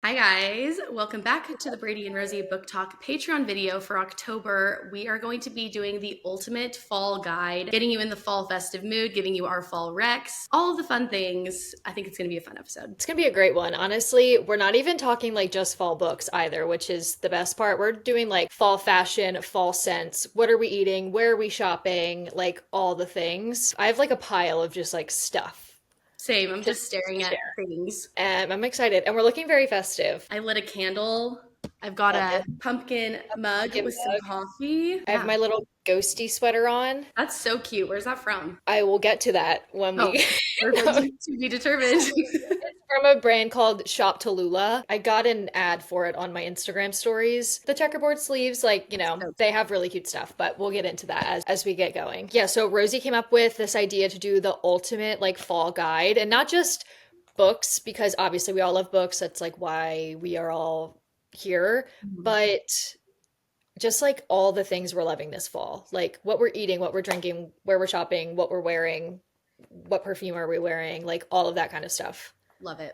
Hi guys, welcome back to the Brady and Rosie Book Talk Patreon video for October. We are going to be doing the ultimate fall guide, getting you in the fall festive mood, giving you our fall recs, all of the fun things. I think it's going to be a fun episode. It's gonna be a great one. Honestly, we're not even talking like just fall books either, which is the best part. We're doing like fall fashion, fall scents. What are we eating? Where are we shopping? Like all the things. I have like a pile of just like stuff Same, I'm just to staring at share. things. And I'm excited. And we're looking very festive. I lit a candle. I've got Love a it. pumpkin A mug pumpkin with some mug. coffee. I have Yeah, my little ghosty sweater on. that's so cute. Where's that from? I will get to that when Oh, we perfect. To be determined. from a brand called Shop Tallulah. I got an ad for it on my Instagram stories. The checkerboard sleeves, So they have really cute stuff, but we'll get into that as we get going. Yeah, so Rosie came up with this idea to do the ultimate like fall guide and not just books, because obviously we all love books. That's like why we are all here, cute. but just like all the things we're loving this fall, like what we're eating, what we're drinking, where we're shopping, what we're wearing, what perfume are we wearing, like all of that kind of stuff. Love it.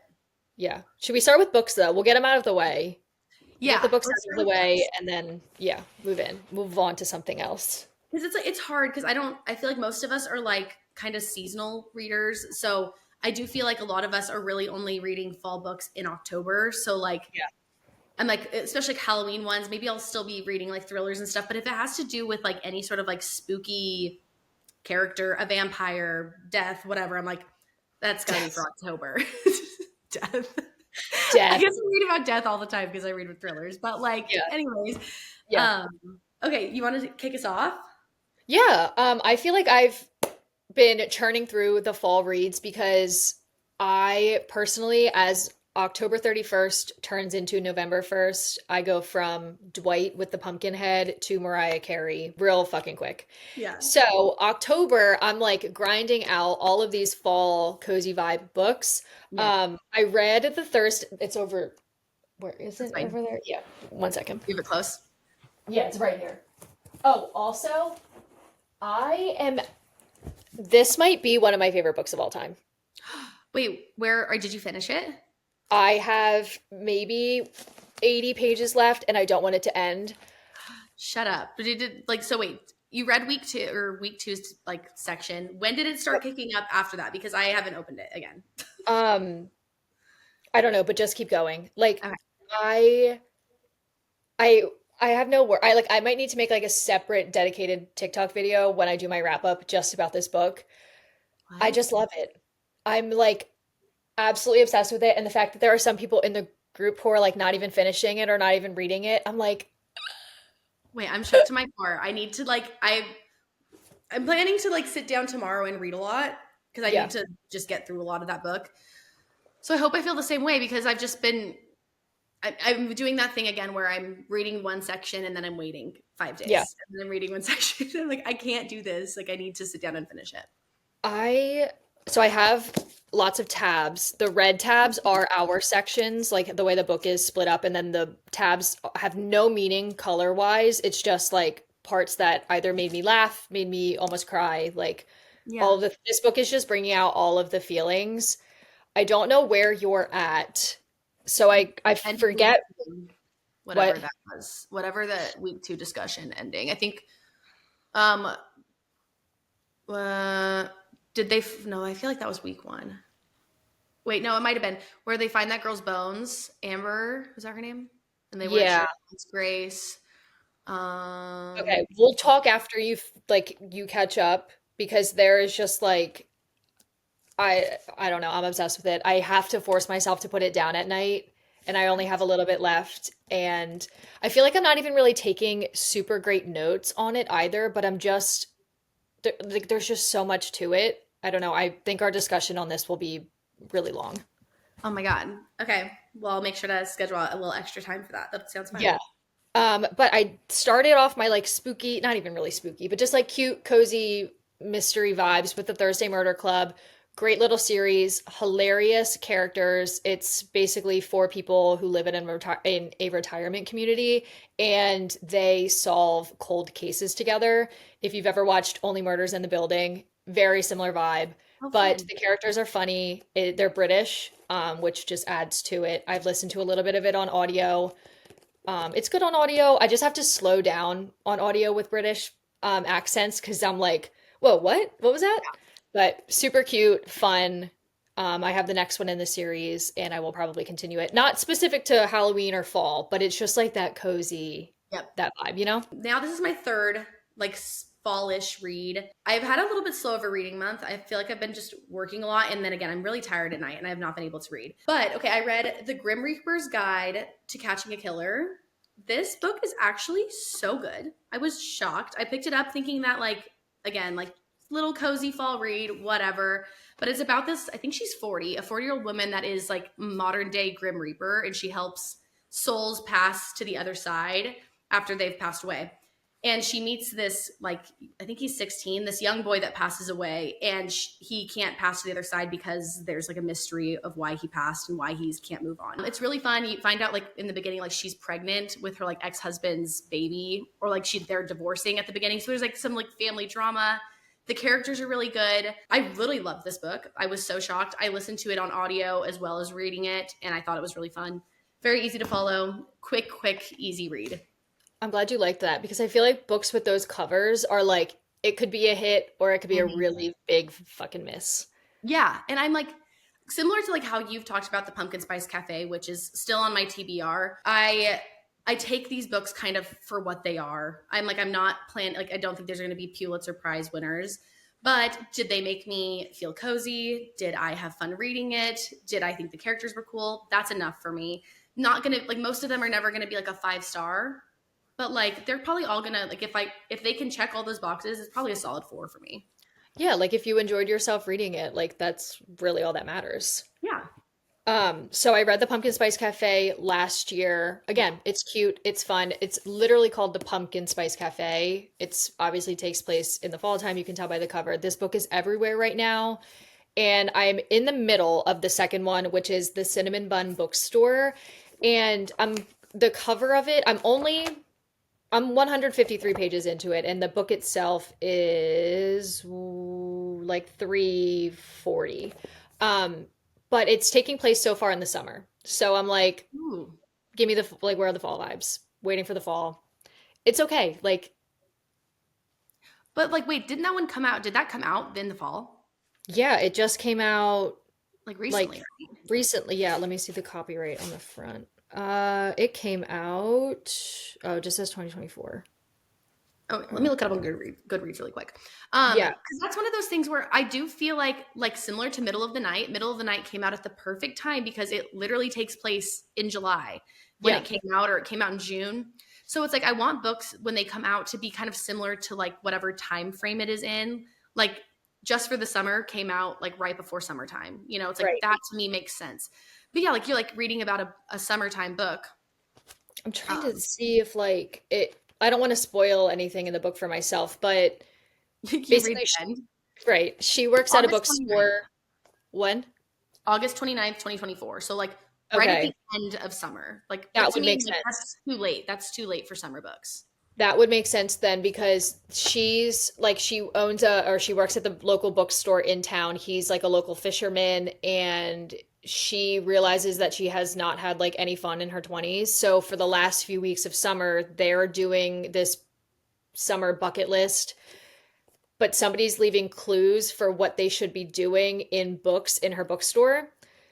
Yeah. Should we start with books though? We'll get them out of the way. Get Yeah, the books let's out of start the with way books. and then yeah, move on to something else. Because it's like it's hard because I feel like most of us are like kind of seasonal readers. So I do feel like a lot of us are really only reading fall books in October. So like Yeah. I'm like especially like Halloween ones, maybe I'll still be reading like thrillers and stuff. But if it has to do with like any sort of like spooky character, a vampire, death, whatever, I'm like, that's gotta be for Death. October. Death. I Death. guess I read about death all the time because I read with thrillers. But like, Yeah. anyways, Yeah. um, okay, you want to kick us off? Yeah. I feel like I've been churning through the fall reads because I personally, as October 31st turns into November 1st, I go from Dwight with the pumpkin head to Mariah Carey real fucking quick. Yeah. So, October, I'm like grinding out all of these fall cozy vibe books. Yeah, I read the thirst. It's over. Where is that's it fine. over there? Yeah, one second. Leave it close. Yeah, it's right here. Oh, also, I am. This might be one of my favorite books of all time. Wait, where or did you finish it? I have maybe 80 pages left, and I don't want it to end. Shut up. But you did like so wait, you read week two or week two's like section. When did it start kicking up after that? Because I haven't opened it again. Um, I don't know, but just keep going. Like, Okay. I I I have no word. I might need to make like a separate dedicated TikTok video when I do my wrap up just about this book. I What? just love it. I'm like absolutely obsessed with it, and the fact that there are some people in the group who are like not even finishing it or not even reading it. I'm like, Wait, I'm shook to my core. I need to like I'm planning to like sit down tomorrow and read a lot because I need yeah, to just get through a lot of that book. So I hope I feel the same way because I've just been I'm doing that thing again where I'm reading one section and then I'm waiting 5 days yeah. and then I'm reading one section. I'm like, I can't do this. Like, I need to sit down and finish it. I so I have lots of tabs. The red tabs are our sections, like the way the book is split up, and then the tabs have no meaning color wise. It's just like parts that either made me laugh, made me almost cry, like all Yeah. of the this book is just bringing out all of the feelings. I don't know where you're at. So I And week forget two, whatever what. that was, whatever the week two discussion ending. I think, um, uh, did they, no, I feel like that was week one. Wait, no, it might have been where they find that girl's bones. Amber, was that her name? And they weren't sure Yeah. if it was Grace. Okay, Um, we'll talk after you catch up because there is just like I don't know, I'm obsessed with it. I have to force myself to put it down at night and I only have a little bit left and I feel like I'm not even really taking super great notes on it either, but I'm just like there's just so much to it. I don't know. I think our discussion on this will be really long. oh my God. Okay. Well, I'll make sure to schedule out a little extra time for that. That sounds fun. Yeah. But I started off my like spooky, not even really spooky, but just like cute, cozy mystery vibes with the Thursday Murder Club. Great little series, hilarious characters. It's basically four people who live in a retirement community and they solve cold cases together. If you've ever watched Only Murders in the Building, very similar vibe, Oh, but fun. the characters are funny. They're British which just adds to it. I've listened to a little bit of it on audio. It's good on audio. I just have to slow down on audio with British accents because I'm like, whoa, what? What was that? But super cute, fun. I have the next one in the series, and I will probably continue it. Not specific to Halloween or fall, but it's just like that cozy, Yep. that vibe, you know? Now this is my third like fallish read. I've had a little bit slow of a reading month. I feel like I've been just working a lot, and then again, I'm really tired at night and I have not been able to read. But okay, I read The Grim Reaper's Guide to Catching a Killer. This book is actually so good. I was shocked. I picked it up thinking that like again, like little cozy fall read, whatever. But it's about this, I think she's 40, a 40-year-old woman that is like modern day Grim Reaper, and she helps souls pass to the other side after they've passed away. And she meets this, like, I think he's 16, this young boy that passes away, and he can't pass to the other side because there's like a mystery of why he passed and why he can't move on. It's really fun. You find out like in the beginning, like she's pregnant with her like ex-husband's baby, or like they're divorcing at the beginning. So there's like some like family drama. The characters are really good. I really love this book. I was so shocked. I listened to it on audio as well as reading it, and I thought it was really fun. Very easy to follow. Quick, easy read. I'm glad you liked that because I feel like books with those covers are like, it could be a hit or it could be a really big fucking miss. Yeah. And I'm like, similar to like how you've talked about the Pumpkin Spice Cafe, which is still on my TBR. I take these books kind of for what they are. I'm not planning, like, I don't think there's going to be Pulitzer Prize winners, but did they make me feel cozy? Did I have fun reading it? Did I think the characters were cool? That's enough for me. Not going to, like, most of them are never going to be like a 5-star, but like, they're probably all going to, like, if they can check all those boxes, it's probably a solid 4 for me. Yeah, like if you enjoyed yourself reading it, like that's really all that matters. Yeah. So I read The Pumpkin Spice Cafe last year. Again, it's cute, it's fun. It's literally called The Pumpkin Spice Cafe. It's obviously takes place in the fall time, you can tell by the cover. This book is everywhere right now, and I'm in the middle of the second one, which is The Cinnamon Bun Bookstore. And the cover of it, I'm 153 pages into it, and the book itself is like 340. But it's taking place so far in the summer. So I'm like, Ooh. give me the like, where are the fall vibes? Waiting for the fall. It's okay. Like, But like, wait, didn't that one come out? Did that come out in the fall? yeah, it just came out Like like recently, right? recently. Yeah, let me see the copyright on the front. It came out, oh, it just says 2024. Oh, let me look it up on Goodreads really quick. Yeah. Because that's one of those things where I do feel like similar to Middle of the Night. Middle of the Night came out at the perfect time because it literally takes place in July when Yeah. it came out, or it came out in June. So it's like I want books when they come out to be kind of similar to like whatever time frame it is in. Like Just for the Summer came out like right before summertime. You know, it's like Right. that to me makes sense. But yeah, like you're like reading about a summertime book. I'm trying Um, to see if like it, I don't want to spoil anything in the book for myself, but you read basically, the end. right, she works at a August 29th. bookstore. When? August 29th, 2024. So like right at the Okay, end of summer. Like, but that to would me, make like sense. that's too late. That's too late for summer books. That would make sense then because she's like she owns a or she works at the local bookstore in town. He's like a local fisherman, and she realizes that she has not had like any fun in her 20s. So for the last few weeks of summer, they're doing this summer bucket list, but somebody's leaving clues for what they should be doing in books in her bookstore.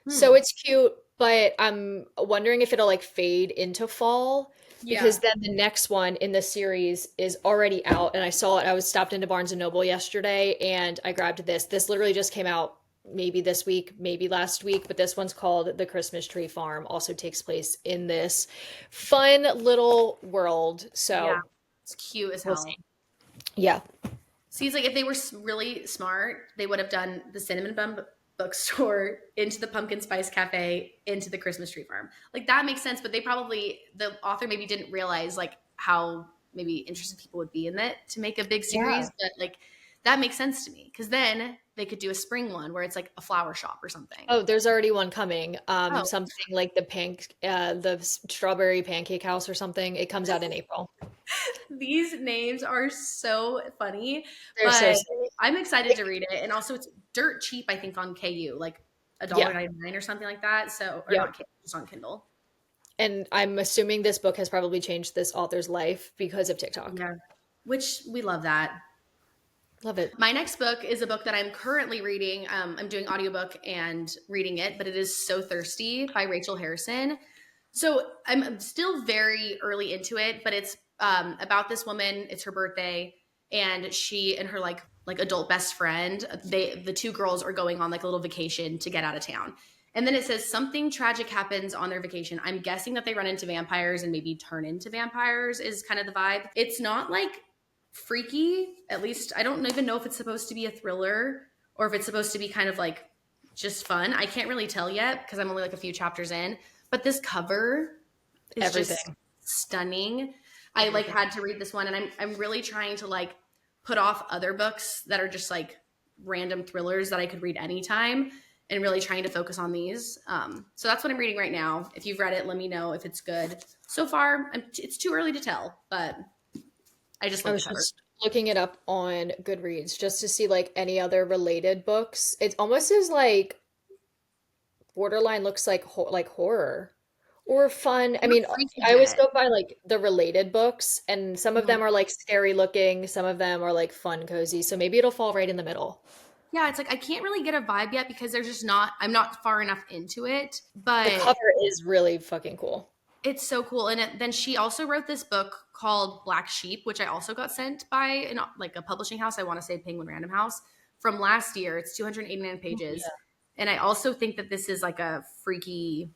So Hmm. it's cute, but I'm wondering if it'll like fade into fall Yeah. because then the next one in the series is already out and I saw it. I was stopped into Barnes and Noble yesterday and I grabbed this. This literally just came out maybe this week, maybe last week, but this one's called The Christmas Tree Farm. Also takes place in this fun little world. Yeah. So It's cute as we'll see. hell. Yeah. See, it's like if they were really smart, they would have done the Cinnamon Bun bookstore into the Pumpkin Spice Cafe into the Christmas Tree Farm. Like that makes sense, but the author maybe didn't realize like how maybe interested people would be in that to make a big Yeah. series. But like that makes sense to me because then they could do a spring one where it's like a flower shop or something. Oh, there's already one coming. Oh, Something like the strawberry pancake house or something. It comes out in April. these names are so funny, They're so but silly. I'm excited to read it. And also, it's dirt cheap, I think, on KU. Like, Yeah. $1.99 or something like that. So, or Yeah. not Kindle, just on Kindle. And I'm assuming this book has probably changed this author's life because of TikTok. Yeah. Which we love that. Love it. My next book is a book that I'm currently reading. I'm doing audiobook and reading it, but it is So Thirsty by Rachel Harrison. So I'm still very early into it, but it's about this woman. It's her birthday, and she and her like adult best friend, the two girls are going on like a little vacation to get out of town. And then it says something tragic happens on their vacation. I'm guessing that they run into vampires and maybe turn into vampires is kind of the vibe. It's not like freaky. At least I don't even know if it's supposed to be a thriller or if it's supposed to be kind of like just fun. I can't really tell yet because I'm only like a few chapters in. But this cover is Everything. just stunning. I like had to read this one, and I'm really trying to like put off other books that are just like random thrillers that I could read anytime, and really trying to focus on these. So that's what I'm reading right now. If you've read it, let me know if it's good. So far, it's too early to tell, but I just I love was the cover. just looking it up on Goodreads just to see like any other related books. It almost is like borderline looks like like horror or fun. I Not mean, freaky I always yet. go by like the related books, and some of Mhm. them are like scary looking, some of them are like fun, cozy. So maybe it'll fall right in the middle. Yeah, it's like I can't really get a vibe yet because there's just not I'm not far enough into it, The but cover is really fucking cool. it's so cool. And then she also wrote this book called Black Sheep, which I also got sent by like a publishing house. I want to say Penguin Random House from last year. It's 289 Oh, pages. yeah. And I also think that this is like a freaky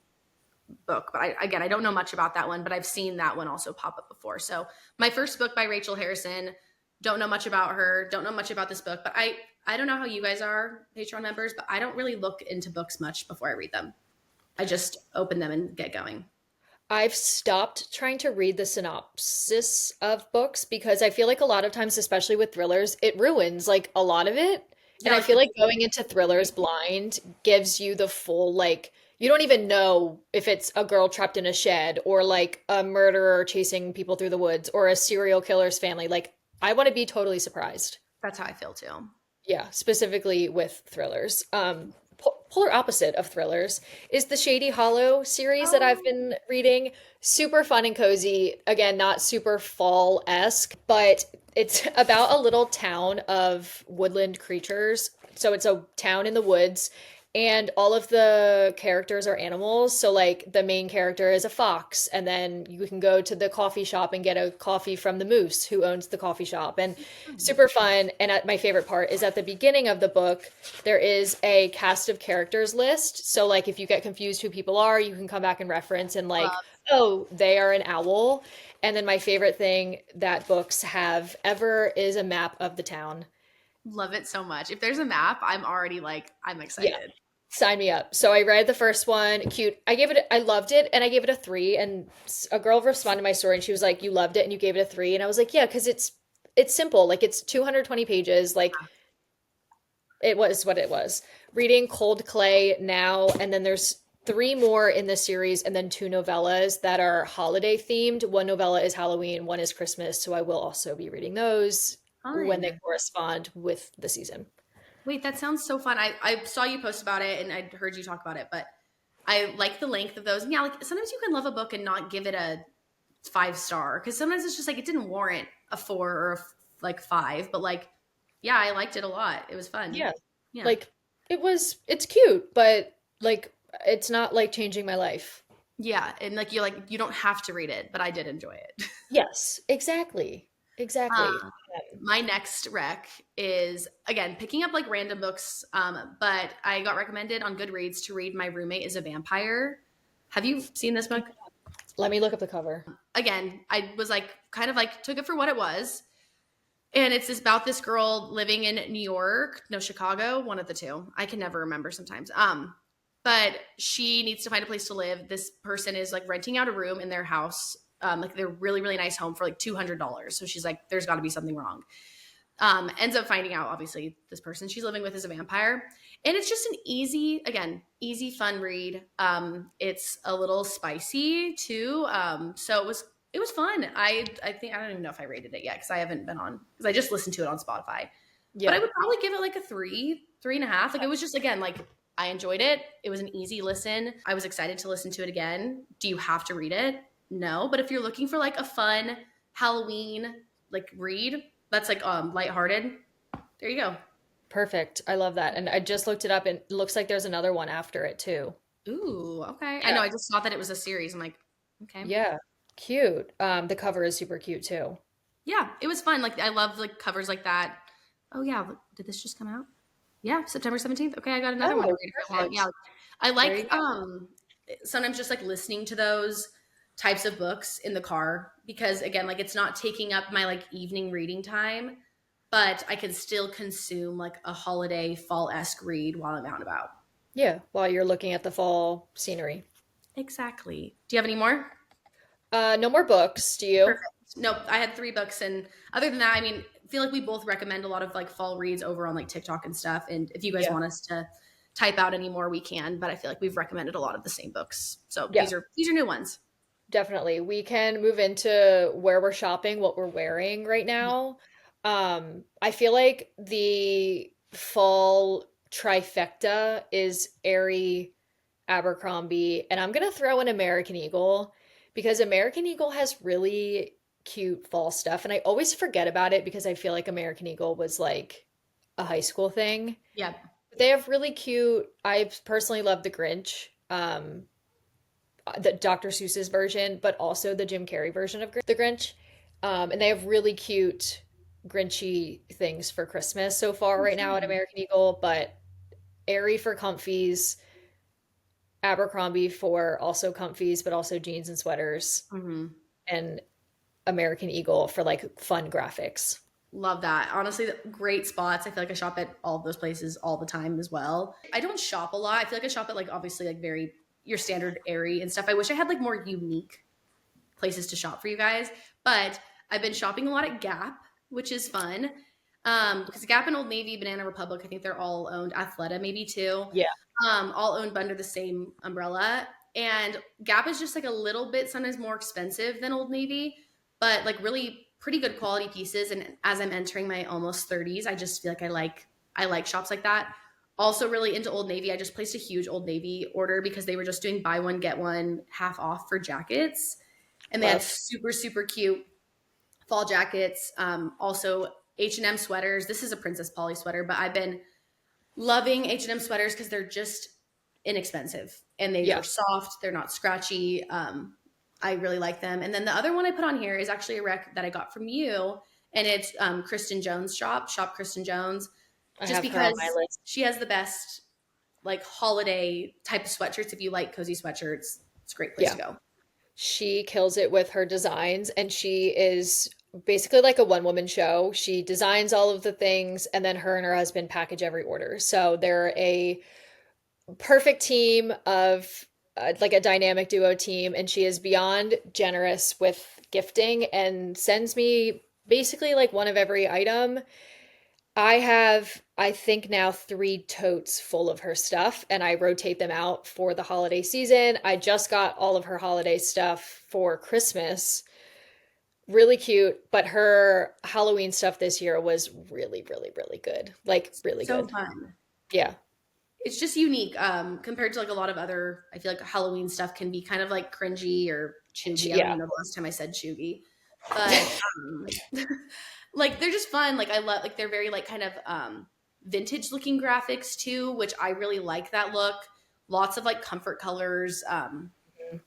book. But again, I don't know much about that one, but I've seen that one also pop up before. So my first book by Rachel Harrison. Don't know much about her. Don't know much about this book, but I don't know how you guys are, Patreon members, but I don't really look into books much before I read them. I just open them and get going. I've stopped trying to read the synopsis of books because I feel like a lot of times, especially with thrillers, it ruins like a lot of it. And Yeah, I like feel the like going into thrillers blind gives you the full, like, you don't even know if it's a girl trapped in a shed or like a murderer chasing people through the woods or a serial killer's family. Like, I want to be totally surprised. that's how I feel too. Yeah, specifically with thrillers. Polar opposite of thrillers is the Shady Hollow series that I've Oh, been reading. Super fun and cozy. Again, not super fall-esque, but it's about a little town of woodland creatures. So it's a town in the woods, and all of the characters are animals. So, like, the main character is a fox, and then you can go to the coffee shop and get a coffee from the moose who owns the coffee shop. And super fun. And my favorite part is at the beginning of the book, there is a cast of characters list. So, like, if you get confused who people are, you can come back and reference and, like, love, oh, they are an owl. And then my favorite thing that books have ever is a map of the town. love it so much. If there's a map, I'm already like, I'm Yeah. excited. Sign me up. So I read the first one, cute. I loved it, and I gave it a 3. And a girl responded to my story, and she was like, "You loved it, and you gave it a 3." And I was like, "Yeah, because it's simple. Like it's 220 pages. Like it was what it was." Reading Cold Clay now, and then there's 3 more in this series, and then 2 novellas that are holiday themed. One novella is Halloween, one is Christmas. So I will also be reading those when they Fun. correspond with the season. Wait, that sounds so fun. I saw you post about it and I heard you talk about it, but I like the length of those. And yeah, like sometimes you can love a book and not give it a 5 star because sometimes it's just like it didn't warrant a 4 or like 5, but like, yeah, I liked it a lot. It was fun. Yeah. Yeah. Like it's cute, but like it's not like changing my life. Yeah. And like, you don't have to read it, but I did enjoy it. Yes, exactly. Exactly. Um, my next rec is again picking up like random books, but I got recommended on Goodreads to read My Roommate is a Vampire. Have you seen this book? Let me look up the cover. Again, I was like kind of like took it for what it was. And it's about this girl living in New York, no, Chicago, one of the two. I can never remember sometimes. But she needs to find a place to live. This person is like renting out a room in their house, like their really, really nice home for like $200. So she's like, there's got to be something wrong. Ends up finding out, obviously, this person she's living with is a vampire. And it's just an easy, again, easy, fun read. It's a little spicy too. So it was fun. I think I don't even know if I rated it yet because I haven't been on because I just listened to it on Spotify. But I Yeah. would probably give it like a 3, 3.5. Like it was just again like I enjoyed it. It was an easy listen. I was excited to listen to it again. Do you have to read it? No, but if you're looking for like a fun Halloween like read that's like lighthearted, there you go. Perfect. I love that. And I just looked it up and it looks like there's another one after it too. Ooh, okay. I Yeah. know. I just thought that it was a series. I'm like, okay. Yeah. Cute. The cover is super cute too. Yeah, it was fun. Like I love like covers like that. Oh yeah, did this just come out? Yeah, September 17th. Okay, I got another one to Oh, read. Well, perfect. yeah, I There you like go. sometimes just like listening to those types of books in the car because again, like it's not taking up my like evening reading time, but I can still consume like a holiday fall-esque read while I'm out and about. Yeah, while you're looking at the fall scenery. Exactly. Do you have any more? No more books, do you? Perfect. Nope, I had three books, and other than that, I mean, I feel like we both recommend a lot of like fall reads over on like TikTok and stuff. And if you guys Yeah. want us to type out any more, we can. But I feel like we've recommended a lot of the same books, so Yeah, these are new ones. definitely. We can move into where we're shopping, what we're wearing right now. I feel like the fall trifecta is Aerie, Abercrombie, and I'm gonna throw in American Eagle because American Eagle has really cute fall stuff, and I always forget about it because I feel like American Eagle was like a high school thing. Yeah. They have really cute. I personally love the Grinch, the Dr. Seuss's version, but also the Jim Carrey version of the Grinch. And they have really cute Grinchy things for Christmas so far right now at American Eagle, but Aerie for comfies, Abercrombie for also comfies, but also jeans and sweaters, Hmm. and American Eagle for like fun graphics. Love that. Honestly, great spots. I feel like I shop at all of those places all the time as well. I don't shop a lot. I feel like I shop at like obviously like very your standard Aerie and stuff. I wish I had like more unique places to shop for you guys. But I've been shopping a lot at Gap, which is fun. Because Gap and Old Navy, Banana Republic, I think they're all owned. Athleta, maybe too. Yeah. All owned under the same umbrella. And Gap is just like a little bit sometimes more expensive than Old Navy, but like really pretty good quality pieces. And as I'm entering my almost 30s, I just feel like I like shops like that. Also, really into Old Navy. I just placed a huge Old Navy order because they were just doing buy one get one half off for jackets, and they had Love. super super cute fall jackets. Also H&M sweaters. This is a Princess Polly sweater, but I've been loving H&M sweaters because they're just inexpensive and they are Yeah. soft. They're not scratchy. I really like them. And then the other one I put on here is actually a rec that I got from you, and it's Kristen Jones shop Kristen Jones, I just have her on because my list. she has the best like holiday type of sweatshirts. If you like cozy sweatshirts, it's a great place Yeah. to go. She kills it with her designs, and she is basically like a one woman show. She designs all of the things, and then her and her husband package every order. So they're a perfect team of like a dynamic duo team, and she is beyond generous with gifting and sends me basically like one of every item. I have, I think now 3 totes full of her stuff, and I rotate them out for the holiday season. I just got all of her holiday stuff for Christmas. Really cute, but her Halloween stuff this year was really, really, really good. Like, really So good. fun. Yeah. It's just unique compared to like a lot of other. I feel like Halloween stuff can be kind of like cringy or chuggy. I don't Yeah. even know the last time I said chuggy, but like they're just fun. Like I love like they're very like kind of vintage looking graphics too, which I really like that look. Lots of like comfort colors,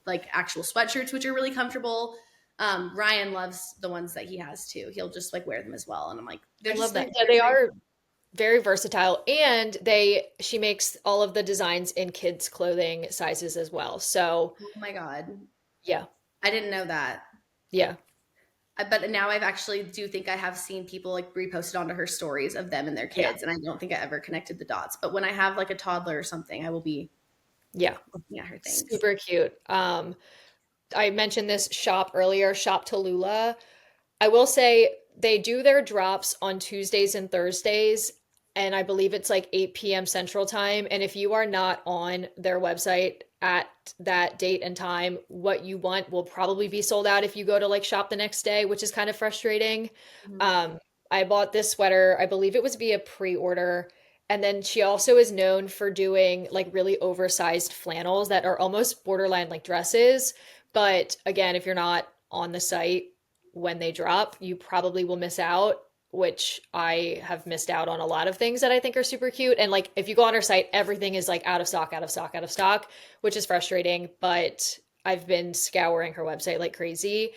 like actual sweatshirts, which are really comfortable. Ryan loves the ones that he has too. He'll just like wear them as well, and I'm like, I they're love just that. like Yeah, they are very versatile, and she makes all of the designs in kids clothing sizes as well. So, oh my god, yeah. I didn't know that. Yeah. But now I've actually do think I have seen people like reposted onto her stories of them and their Yeah. kids, and I don't think I ever connected the dots. But when I have like a toddler or something, I will be Yeah. looking at her things. Super cute. I mentioned this shop earlier, Shop Tallulah. I will say they do their drops on Tuesdays and Thursdays, and I believe it's like 8 p.m. Central Time. And if you are not on their website at that date and time, what you want will probably be sold out if you go to like shop the next day, which is kind of frustrating. Mhm. Um, I bought this sweater, I believe it was via pre-order, And then she also is known for doing like really oversized flannels that are almost borderline like dresses. But again, if you're not on the site when they drop, you probably will miss out, which I have missed out on a lot of things that I think are super cute. And like if you go on her site, everything is like out of stock, out of stock, out of stock, which is frustrating. But I've been scouring her website like crazy.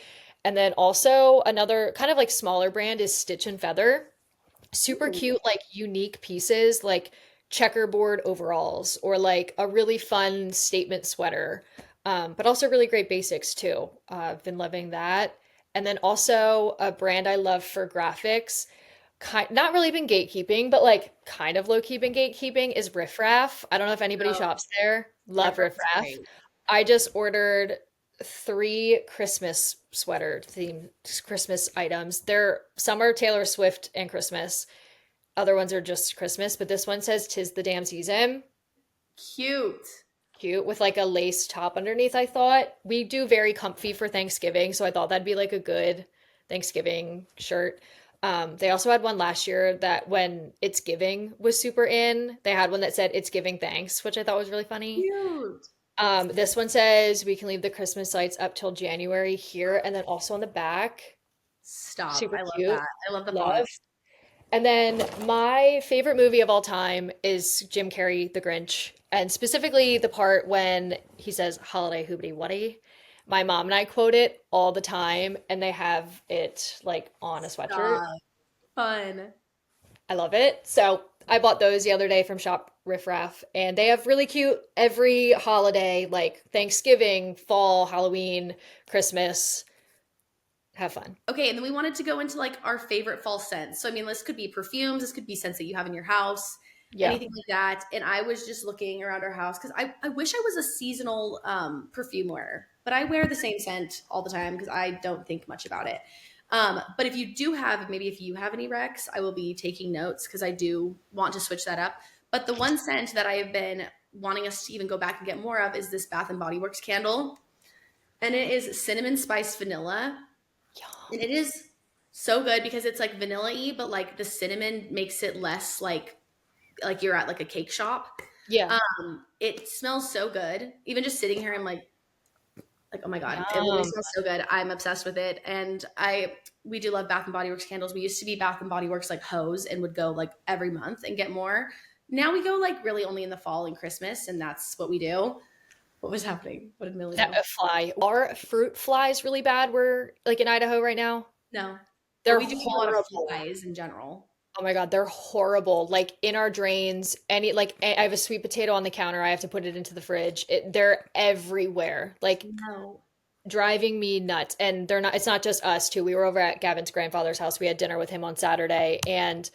And then also another kind of like smaller brand is Stitch and Feather. Super Ooh. cute, like unique pieces, like checkerboard overalls or like a really fun statement sweater. But also really great basics too. I've been loving that. And then also a brand I love for graphics, not really been gatekeeping, but like kind of low key been gatekeeping is Riff Raff. I don't know if anybody Oh, shops there. Love Riff Riff Raff's Raff. great. I just ordered three Christmas sweater themed Christmas items. They're some are Taylor Swift and Christmas. Other ones are just Christmas, but this one says "'Tis the damn season." Cute. Cute with like a lace top underneath. I thought we do very comfy for Thanksgiving, so I thought that'd be like a good Thanksgiving shirt. They also had one last year that when It's Giving was super in, they had one that said It's Giving Thanks, which I thought was really funny. Cute. This one says we can leave the Christmas lights up till January here, and then also on the back, Stop. super I love cute. that. I love the Love. fonts. And then my favorite movie of all time is Jim Carrey, The Grinch, and specifically the part when he says "Holiday Hoobity Wuddy." My mom and I quote it all the time, and they have it like on a sweatshirt. Stop. Fun. I love it. So I bought those the other day from Shop Riff Raff, and they have really cute every holiday, like Thanksgiving, fall, Halloween, Christmas. Have fun. Okay, and then we wanted to go into like our favorite fall scents. So I mean, this could be perfumes, this could be scents that you have in your house, Yeah. anything like that. And I was just looking around our house because I wish I was a seasonal perfume wearer, but I wear the same scent all the time because I don't think much about it. But if you do have, maybe if you have any Rex, I will be taking notes because I do want to switch that up. But the one scent that I have been wanting us to even go back and get more of is this Bath and Body Works candle, and it is cinnamon spice vanilla, and Yum. it is so good because it's like vanilla-y, but like the cinnamon makes it less like you're at like a cake shop. Yeah. It smells so good. Even just sitting here, I'm like oh my god, it literally Yum. smells so good. I'm obsessed with it, and I we do love Bath and Body Works candles. We used to be Bath and Body Works like hoes and would go like every month and get more. Now we go like really only in the fall and Christmas, and that's what we do. What was happening? What did Millie That do? a fly. Are fruit flies really bad? We're like in Idaho right now. No, but They're we do have a lot of horrible. flies in general. Oh my God, they're horrible. Like in our drains, I have a sweet potato on the counter. I have to put it into the fridge. They're everywhere. Like No. driving me nuts. And they're not, it's not just us too. We were over at Gavin's grandfather's house. We had dinner with him on Saturday and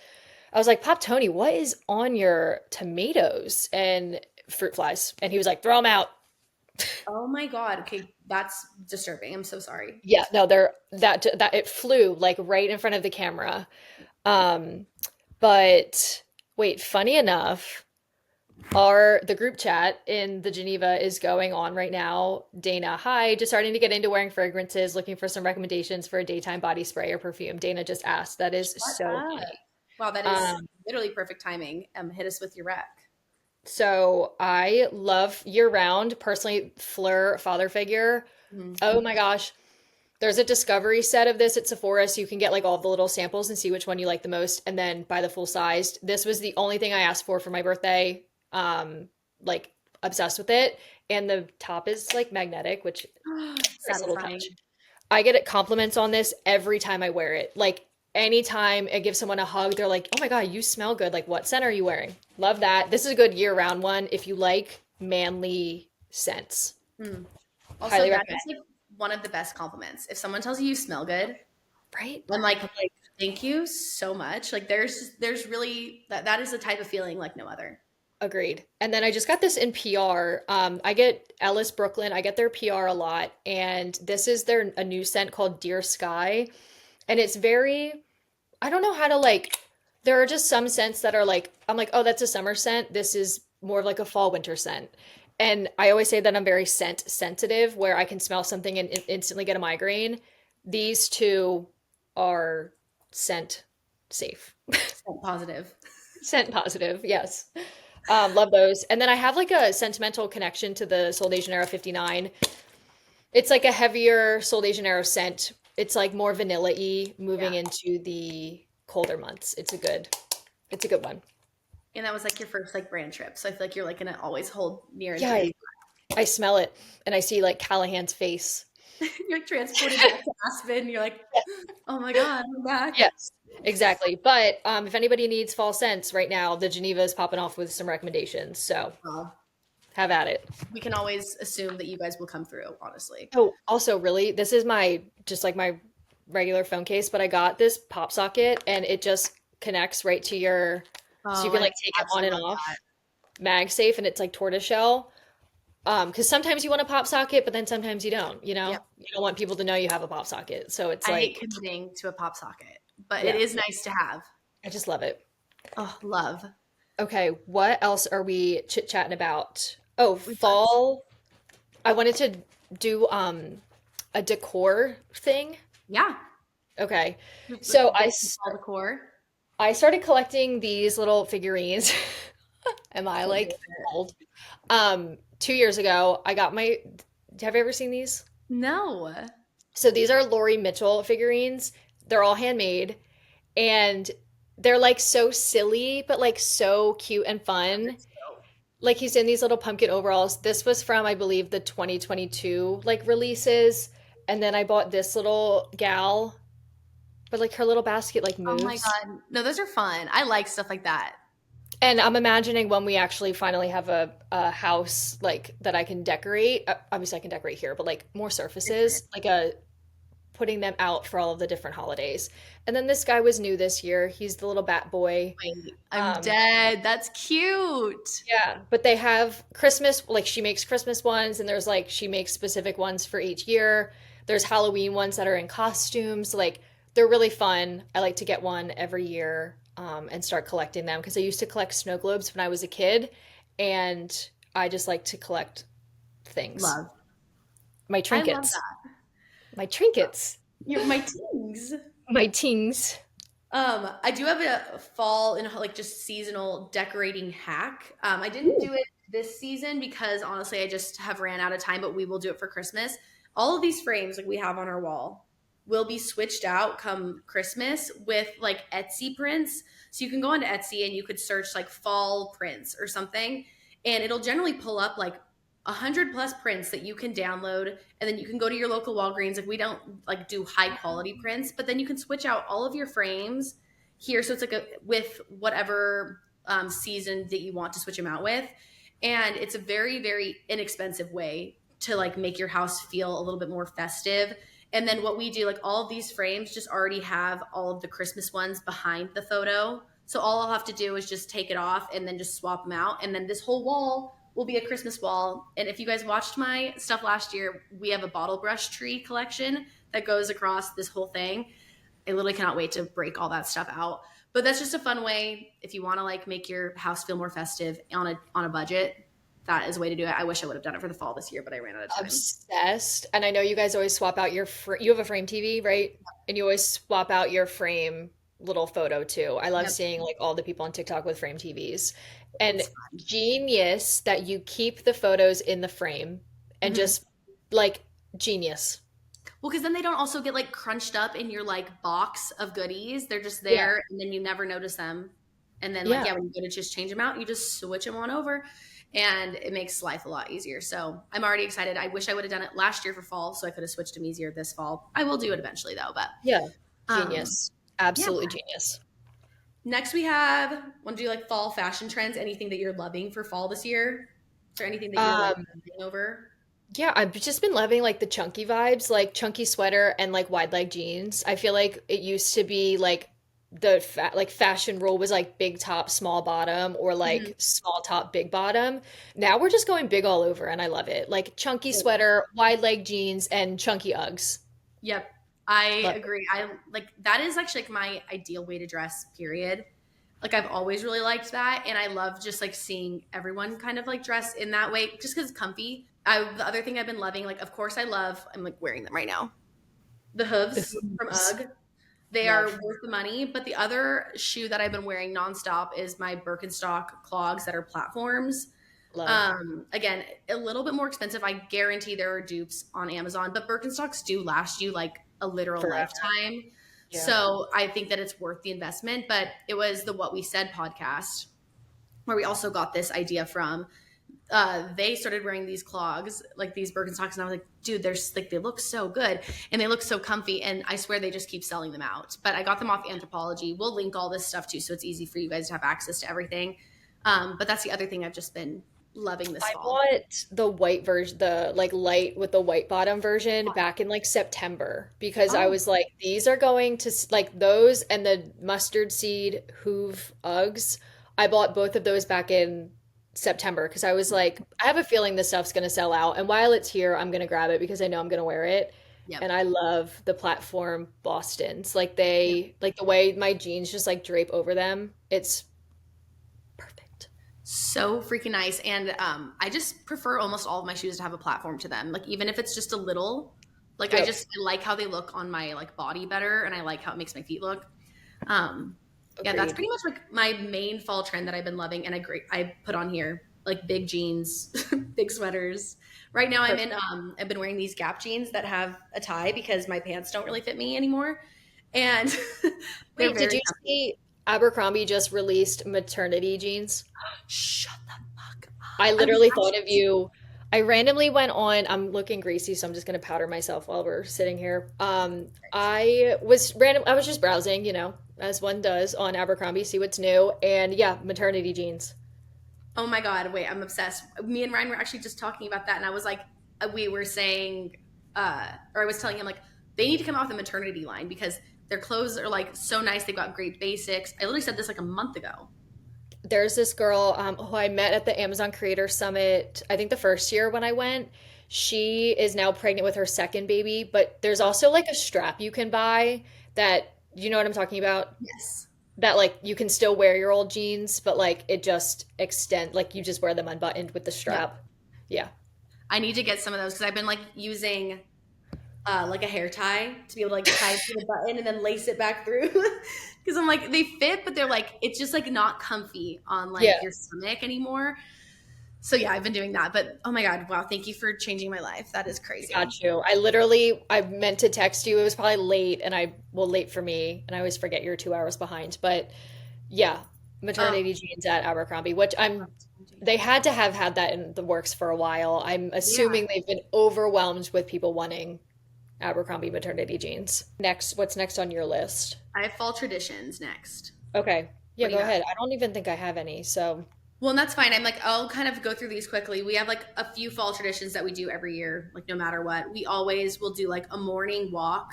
I was like, Pop Tony, what is on your tomatoes and fruit flies? And he was like, throw them out. Oh my god. Okay, that's disturbing. I'm so sorry. Yeah, no, they're that it flew like right in front of the camera. Um, but wait, funny enough, the group chat in the Geneva is going on right now. Dana, hi, just starting to get into wearing fragrances, looking for some recommendations for a daytime body spray or perfume. Dana just asked. That is Shut so up. funny. Wow, that is Um, literally perfect timing. Hit us with your rec. so I love year round, personally, Fleur father figure. Mhm. Oh my gosh. There's a discovery set of this at Sephora, so you can get like all the little samples and see which one you like the most, and then buy the full sized. This was the only thing I asked for my birthday. Like obsessed with it, and the top is like magnetic, which nice little touch. Satisfying. I get it compliments on this every time I wear it. Like anytime I give someone a hug, they're like, "Oh my God, you smell good. Like what scent are you wearing?" Love that. This is a good year-round one if you like manly scents. Mm. Also, Highly that recommend. is like one of the best compliments. If someone tells you you smell good, Right? I'm like, I'm like, thank you so much. Like there's really that is a type of feeling like no other. agreed. And then I just got this in PR. I get Ellis Brooklyn. I get their PR a lot, and this is their a new scent called Dear Sky, and it's very. I don't know how to like. There are just some scents that are like I'm like, oh, that's a summer scent. This is more of like a fall winter scent. And I always say that I'm very scent sensitive, where I can smell something and instantly get a migraine. These two are scent safe. So positive. Scent positive, yes. Love those. And then I have like a sentimental connection to the Sol de Janeiro 59. It's like a heavier Sol de Janeiro scent. It's like more vanilla-y moving Yeah. into the colder months. It's a good one. And that was like your first like brand trip. So I feel like you're like gonna always hold near and Yeah, dear. I smell it and I see like Callahan's face. You're like transported back to Aspen. You're like, oh my God, I'm back. Yes, exactly. But if anybody needs fall scents right now, the Geneva is popping off with some recommendations. So Well, have at it. we can always assume that you guys will come through, honestly. Oh, also, really, this is my just like my regular phone case, but I got this pop socket and it just connects right to your, so you Oh, can I like take it on absolutely and love off, that. MagSafe, and it's like tortoiseshell. Because sometimes you want a pop socket, but then sometimes you don't, you know? Yep. You don't want people to know you have a pop socket. So it's I hate like, committing to a pop socket, but it yeah, is nice to have. I just love it. Oh, love. Okay, what else are we chit-chatting about? Oh, We've got, fall. I wanted to do a decor thing. yeah, Okay. let's So get some fall decor. I started collecting these little figurines. Am I So like old? 2 years ago, I got my. Have you ever seen these? no. So these are Laurie Mitchell figurines. They're all handmade and they're like so silly, but like so cute and fun. Like he's in these little pumpkin overalls. This was from, I believe, the 2022 like releases. And then I bought this little gal, but like her little basket like Oh my moves. God. No, those are fun. I like stuff like that. And I'm imagining when we actually finally have a house like that I can decorate. Obviously, I can decorate here, but like more surfaces, like a putting them out for all of the different holidays. And then this guy was new this year. He's the little bat boy. Wait, I'm Um, dead. That's cute. yeah, but they have Christmas, like she makes Christmas ones, and there's like she makes specific ones for each year. There's Halloween ones that are in costumes. Like they're really fun. I like to get one every year and start collecting them because I used to collect snow globes when I was a kid, and I just like to collect things. Love. My I love trinkets. that. My trinkets. You're my tings. My tings. I do have a fall and like just seasonal decorating hack. I didn't do it this season because honestly, I just have ran out of time, but we will do it for Christmas. All of these frames like we have on our wall will be switched out come Christmas with like Etsy prints. So you can go onto Etsy and you could search like fall prints or something, and it'll generally pull up like 100 plus prints that you can download, and then you can go to your local Walgreens. Like we don't like do high quality prints, but then you can switch out all of your frames here, so it's like a with whatever season that you want to switch them out with, and it's a very very inexpensive way to like make your house feel a little bit more festive. And then what we do, like all of these frames just already have all of the Christmas ones behind the photo, so all I'll have to do is just take it off and then just swap them out, and then this whole wall will be a Christmas wall. And if you guys watched my stuff last year, we have a bottle brush tree collection that goes across this whole thing. I literally cannot wait to break all that stuff out. But that's just a fun way if you want to like make your house feel more festive on a budget. That is a way to do it. I wish I would have done it for the fall this year, but I ran out of time. Obsessed. And I know you guys always swap out your you have a frame TV, right? And you always swap out your frame little photo too. I love Yep. seeing like all the people on TikTok with frame TVs. And It's fun. genius that you keep the photos in the frame and Mhm. just like genius. Well, because then they don't also get like crunched up in your like box of goodies. They're just Yeah. there and then you never notice them. And then like, Yeah. yeah, when you go to just change them out, you just switch them on over and it makes life a lot easier. So I'm already excited. I wish I would have done it last year for fall so I could have switched them easier this fall. I will do it eventually though, but Yeah. um Genius. yeah. Absolutely genius. Next we have want to do like fall fashion trends, anything that you're loving for fall this year? Is there anything that you're like Um, trending over? yeah, I've just been loving like the chunky vibes, like chunky sweater and like wide leg jeans. I feel like it used to be like the like fashion rule was like big top, small bottom, or Mhm. like small top, big bottom. Now we're just going big all over, and I love it. Like chunky sweater, wide leg jeans, and chunky Uggs. Yep. I Love it. agree. I like that is actually like my ideal way to dress, period. Like I've always really liked that and I love just like seeing everyone kind of like dress in that way just cuz it's comfy. The other thing I've been loving, like of course I'm like wearing them right now. The The hooves from hooves. UGG. They are Love. worth the money. But the other shoe that I've been wearing nonstop is my Birkenstock clogs that are platforms. Love. Again, a little bit more expensive. I guarantee there are dupes on Amazon, but Birkenstocks do last you like a literal Forever. lifetime. Yeah. So I think that it's worth the investment. But it was the What We Said podcast where we also got this idea from. They started wearing these clogs, like these Birkenstocks, and I was like, dude, they're like they look so good and they look so comfy, and I swear they just keep selling them out. But I got them off Anthropology. We'll link all this stuff too, so it's easy for you guys to have access to everything. But that's the other thing I've just been loving this I fall. bought the white version, the like light with the white bottom version back in like September because I Oh, was like, these are going to like those and the mustard seed Hoove Uggs. I bought both of those back in September because I was like, I have a feeling this stuff's gonna sell out. And while it's here, I'm gonna grab it because I know I'm gonna wear it. yep, And I love the platform Bostons. Like yep. like the way my jeans just like drape over them. It's perfect. So freaking nice. And I just prefer almost all of my shoes to have a platform to them. Like even if it's just a little, like Yep. I like how they look on my like body better, and I like how it makes my feet look. Um, yeah, that's Agreed. pretty much like my main fall trend that I've been loving, and I put on here like big jeans, big sweaters. Right now I've been wearing these Gap jeans that have a tie because my pants don't really fit me anymore, and they're Wait, did very you comfy. see Abercrombie just released maternity jeans? Shut the fuck I up! I was literally thought of actually you. I randomly went on, I'm looking greasy, so I'm just gonna powder myself while we're sitting here. I was just browsing, as one does on Abercrombie, see what's new, and yeah, maternity jeans. oh my god, wait, I'm obsessed. Me and Ryan were actually just talking about that, and I was like, we were saying, or I was telling him like they need to come off the maternity line because their clothes are like so nice. They've got great basics. I literally said this like a month ago. There's this girl who I met at the Amazon Creator Summit, I think the first year when I went. She is now pregnant with her second baby, but there's Oh, also like a strap you can buy that, you know what I'm talking about? yes. That like you can still wear your old jeans, but like it just extend like you just wear them unbuttoned with the Yep. strap. Yeah. I need to get some of those because I've been like using like a hair tie to be able to like tie it to the button and then lace it back through. Because I'm like they fit, but they're like it's just like not comfy on like Yeah, your stomach anymore. So yeah, I've been doing that. But oh my god, wow, thank you for changing my life. That is I crazy. got you. I meant to text you. It was probably late and late for me and I always forget you're 2 hours behind. But yeah, Oh, maternity jeans at Abercrombie, which they had to have had that in the works for a while. I'm yeah. assuming they've been overwhelmed with people wanting Abercrombie maternity jeans. What's next on your list? I have fall traditions next. Okay. Yeah, What do go you have? ahead. I don't even think I have any, so Well, and that's fine. I'm like, I'll kind of go through these quickly. We have like a few fall traditions that we do every year, like no matter what. We always will do like a morning walk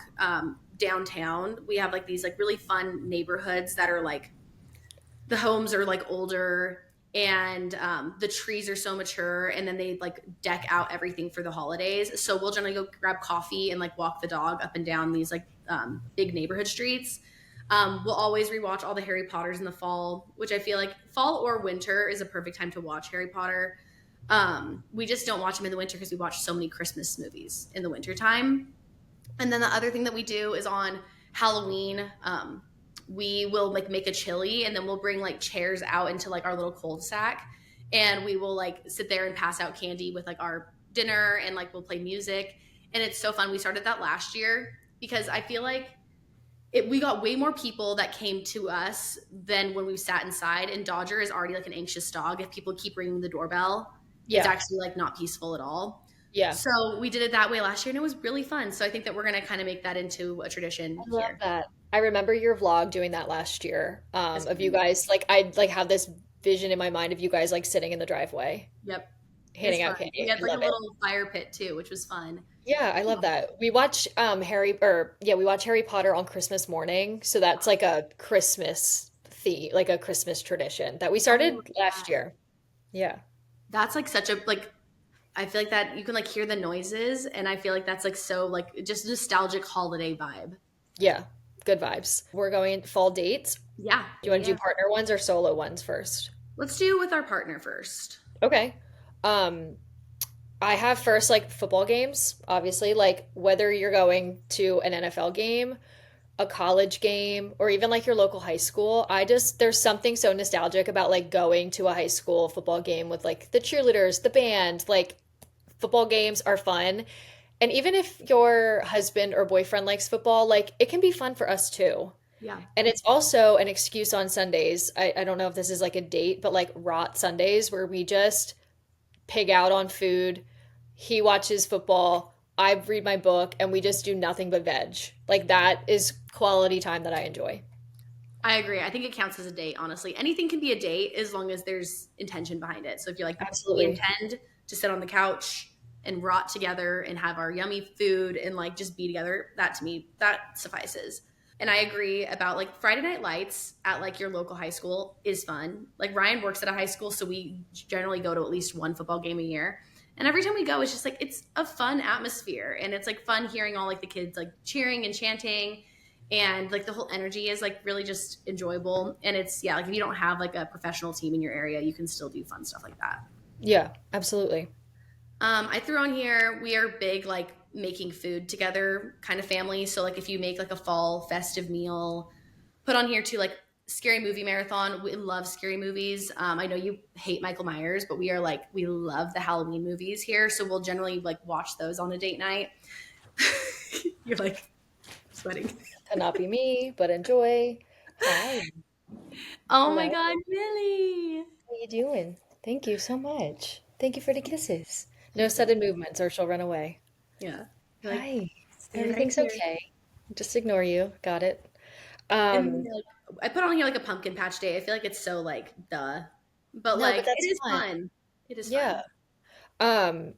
downtown. We have like these like really fun neighborhoods that are like the homes are like older and the trees are so mature, and then they like deck out everything for the holidays. So we'll generally go grab coffee and like walk the dog up and down these like big neighborhood streets. We'll always rewatch all the Harry Potters in the fall, which I feel like fall or winter is a perfect time to watch Harry Potter. We just don't watch them in the winter because we watch so many Christmas movies in the wintertime. And then the other thing that we do is on Halloween, we will like make a chili, and then we'll bring like chairs out into like our little cul-de-sac, and we will like sit there and pass out candy with like our dinner, and like we'll play music, and it's so fun. We started that last year because I feel like we got way more people that came to us than when we sat inside. And Dodger is already like an anxious dog. If people keep ringing the doorbell, it's yeah. actually like not peaceful at all. Yeah. So we did it that way last year, and it was really fun. So I think that we're gonna kind of make that into a I tradition love here. that. I remember your vlog doing that last year. It's Of you fun. guys like I like have this vision in my mind of you guys like sitting in the driveway Yep, it was handing fun. out We candy. had I like a love it. little fire pit too, which was fun. Yeah, I love that. We watch Harry Potter on Christmas morning, so that's like a Christmas theme, like a Christmas tradition that we Oh started last yeah, year. Yeah. that's like such a like. I feel like that you can like hear the noises, and I feel like that's like so like just nostalgic holiday vibe. Yeah. Good vibes. We're going fall dates. Yeah, Do you yeah, want to yeah. do partner ones or solo ones first? Let's do with our partner first. Okay. Um, I have first like football games, obviously, like whether you're going to an NFL game a college game or even like your local high school, there's something so nostalgic about like going to a high school football game with like the cheerleaders, the band, like football games are fun. And even if your husband or boyfriend likes football, like it can be fun for us too. Yeah. And it's also an excuse on Sundays. I don't know if this is like a date, but like rot Sundays where we just pig out on food. He watches football, I read my book, and we just do nothing but veg. Like that is quality time that I enjoy. I agree. I think it counts as a date, honestly. Anything can be a date as long as there's intention behind it. So if you're like, we Absolutely. intend to sit on the couch and rot together and have our yummy food and like just be together, that to me, that suffices. And I agree about like Friday night lights at like your local high school is fun. Like Ryan works at a high school, so we generally go to at least one football game a year. And every time we go, it's just like it's a fun atmosphere, and it's like fun hearing all like the kids like cheering and chanting, and like the whole energy is like really just enjoyable. And it's yeah, like if you don't have like a professional team in your area, you can still do fun stuff like that. Yeah, absolutely. I threw on here, we are big like making food together kind of family. So like if you make like a fall festive meal, put on here too like scary movie marathon. We love scary movies. I know you hate Michael Myers, but we are like we love the Halloween movies here. So we'll generally like watch those on a date night. You're like sweating. Cannot be me, but enjoy. Hi. Oh my Hello. God, Millie. How you doing? Thank you so much. Thank you for the kisses. No sudden movements or she'll run away. Yeah. You're like, Hi. stay right Everything's here. okay. Just ignore you. Got it. And Um, like, I put on here like a pumpkin patch day. I feel like it's so like duh, but no, but like it that's is fun. fun. It is Yeah. fun. Um,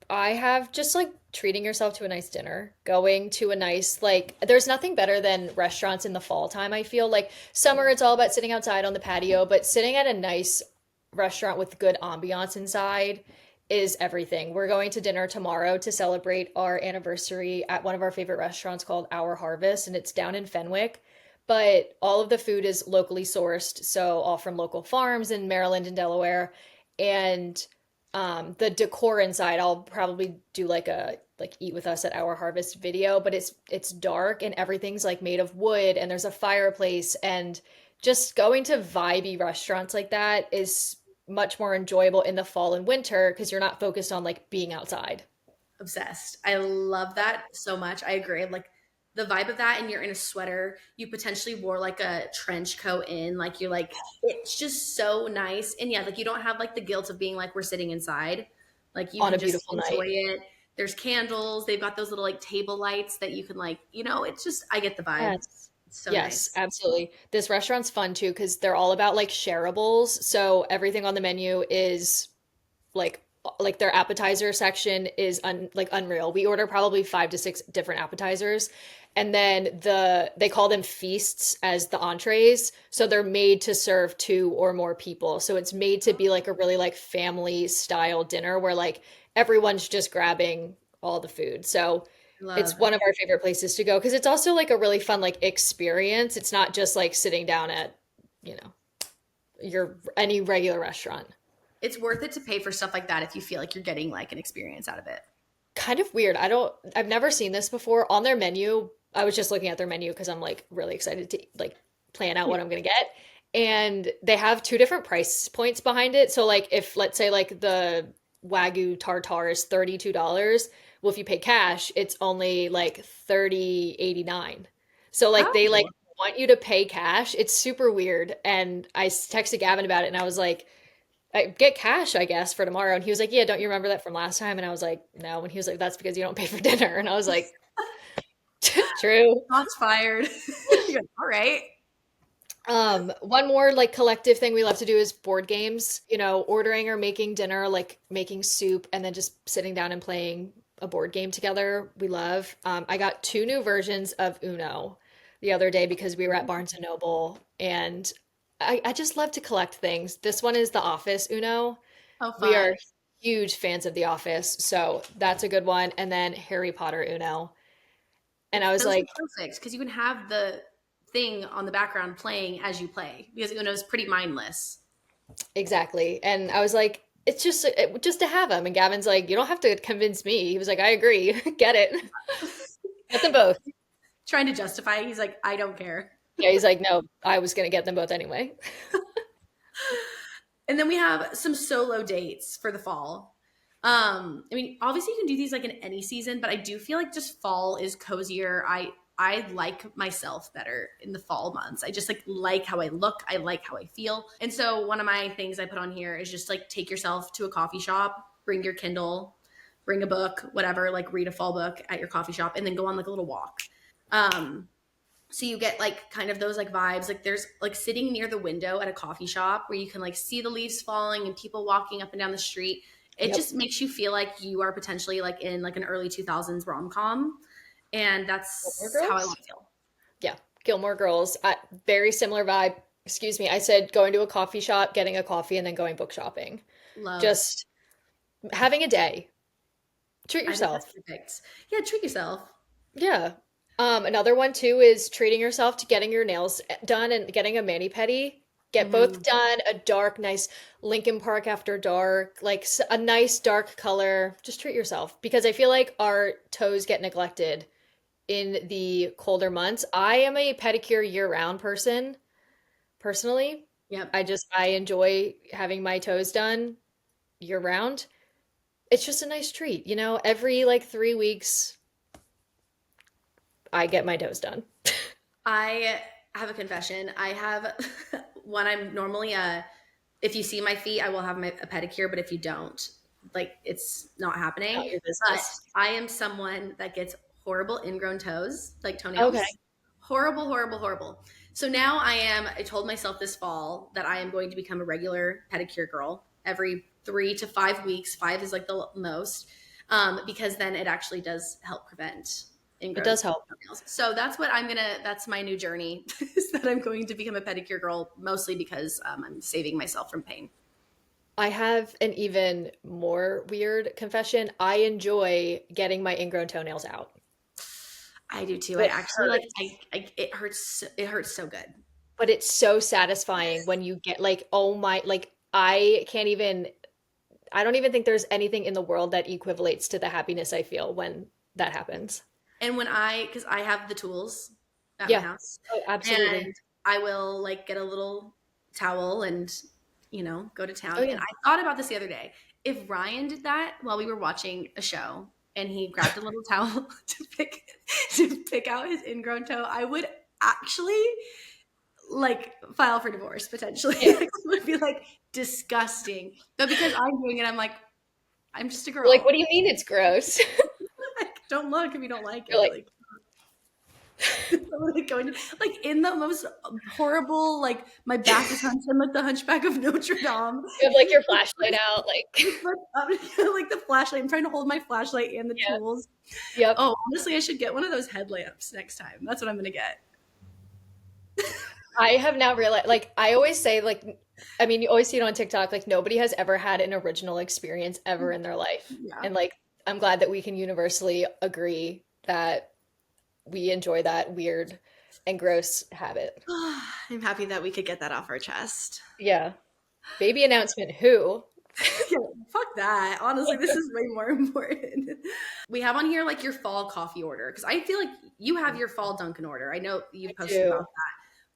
I have just like treating yourself to a nice dinner, going to a nice, like, there's nothing better than restaurants in the fall time. I feel like summer, it's all about sitting outside on the patio, but sitting at a nice restaurant with good ambiance inside is everything. We're going to dinner tomorrow to celebrate our anniversary at one of our favorite restaurants called Our Harvest, and it's down in Fenwick. But all of the food is locally sourced, so all from local farms in Maryland and Delaware. And the decor inside, I'll probably do like a like eat with us at Our Harvest video, but it's dark and everything's like made of wood and there's a fireplace, and just going to vibey restaurants like that is much more enjoyable in the fall and winter because you're not focused on like being outside. Obsessed. I love that so much. I agree. Like the vibe of that, and you're in a sweater. You potentially wore like a trench coat in. Like you're like, it's just so nice. And yeah, like you don't have like the guilt of being like we're sitting inside. Like you On can a just beautiful enjoy night. it. There's candles. They've got those little like table lights that you can like, it's just I get the vibe. Yes. It's so Yes, nice. absolutely. This restaurant's fun too because they're all about like shareables. So everything on the menu is like their appetizer section is like unreal. We order probably 5 to 6 different appetizers, and then they call them feasts as the entrees. So they're made to serve two or more people. So it's made to be like a really like family style dinner where like everyone's just grabbing all the food. So it's Love. one of our favorite places to go because it's also like a really fun like experience. It's not just like sitting down at, you know, your any regular restaurant. It's worth it to pay for stuff like that if you feel like you're getting like an experience out of it. Kind of weird. I've never seen this before on their menu. I was just looking at their menu because I'm like really excited to like plan out what I'm gonna get. And they have two different price points behind it. So like if let's say like the Wagyu tartar is $32, well if you pay cash, it's only like 30.89. So like they like Oh, want you to pay cash. It's super weird. And I texted Gavin about it and I was like, I get cash, I guess, for tomorrow. And he was like, yeah, don't you remember that from last time? And I was like, no. And he was like, that's because you don't pay for dinner. And I was like, true. shots fired. You're like, all right. One more like collective thing we love to do is board games, you know, ordering or making dinner, like making soup and then just sitting down and playing a board game together. We love. I got two new versions of Uno the other day because we were at Barnes and Noble and I just love to collect things. This one is the Office Uno. Oh, We fun. are huge fans of The Office, so that's a good one. And then Harry Potter Uno. And I was Those are like, perfect because you can have the thing on the background playing as you play because Uno's pretty mindless. exactly. And I was like, it's just to have them. And Gavin's like, you don't have to convince me. He was like, I agree. Get it. Get them both. Trying to justify it. He's like, I don't care. Yeah, he's like, no, I was gonna get them both anyway. And then we have some solo dates for the fall. I mean, obviously you can do these like in any season, but I do feel like just fall is cozier. I like myself better in the fall months. I just like how I look, I like how I feel. And so one of my things I put on here is just like take yourself to a coffee shop, bring your Kindle, bring a book, whatever, like read a fall book at your coffee shop and then go on like a little walk. Um so you get like kind of those like vibes, like there's like sitting near the window at a coffee shop where you can like see the leaves falling and people walking up and down the street. It Yep. just makes you feel like you are potentially like in like an early 2000s rom-com, and Gilmore that's how I Girls? want to feel. Yeah, Gilmore Girls. Very similar vibe. Excuse me. I said going to a coffee shop, getting a coffee, and then going book shopping. Love. Just having a day. Treat I think that's yourself. perfect. Yeah, treat yourself. Yeah. Another one too is treating yourself to getting your nails done and getting a mani-pedi. Get both Hmm. done, a dark, nice Lincoln Park after dark, like a nice dark color. Just treat yourself because I feel like our toes get neglected in the colder months. I am a pedicure year-round person, personally. Yep. I enjoy having my toes done year-round. It's just a nice treat, you know? Every like 3 weeks, I get my toes done. I have a confession. I have when I'm normally if you see my feet, I will have a pedicure, but if you don't, like it's not Not happening. your But business. I am someone that gets horrible ingrown toes, like Okay. toenails. Horrible, horrible, horrible. So now I told myself this fall that I am going to become a regular pedicure girl every 3 to 5 weeks. 5 is like the most, because then it actually does help prevent It ingrown does help. toenails. So that's my new journey is that I'm going to become a pedicure girl, mostly because I'm saving myself from pain. I have an even more weird confession. I enjoy getting my ingrown toenails out. I do too. I It actually hurts, it hurts so good. but it's so satisfying when you get like, oh my, like I can't even, I don't even think there's anything in the world that equivalates to the happiness I feel when that happens. And because I have the tools at my Yeah. house, Oh, absolutely. and I will like get a little towel and go to Oh town. yeah. And I thought about this the other day. If Ryan did that while we were watching a show and he grabbed a little towel to pick out his ingrown toe, I would actually like file for divorce potentially. Yeah. Like, it would be like disgusting. But because I'm doing it, I'm like, I'm just a You're like, girl. what do you mean it's gross? Like, don't look if you don't like You're it. like, Like, like going like in the most horrible, like my back is hunched. I'm like the Hunchback of Notre Dame. you have like your flashlight out, like, Like the flashlight. I'm trying to hold my flashlight and the yeah. tools. Yep. Oh, honestly, I should get one of those headlamps next time. That's what I'm gonna get. I have now realized, like, I always say, like, I mean, you always see it on TikTok, like, nobody has ever had an original experience ever in their life. Yeah. And, like, I'm glad that we can universally agree that we enjoy that weird and gross habit. I'm happy that we could get that off our chest. Yeah. Baby announcement, who? Yeah, fuck that. Honestly, this is way more important. We have on here like your fall coffee order because I feel like you have your fall Dunkin' order. I know you I posted about do.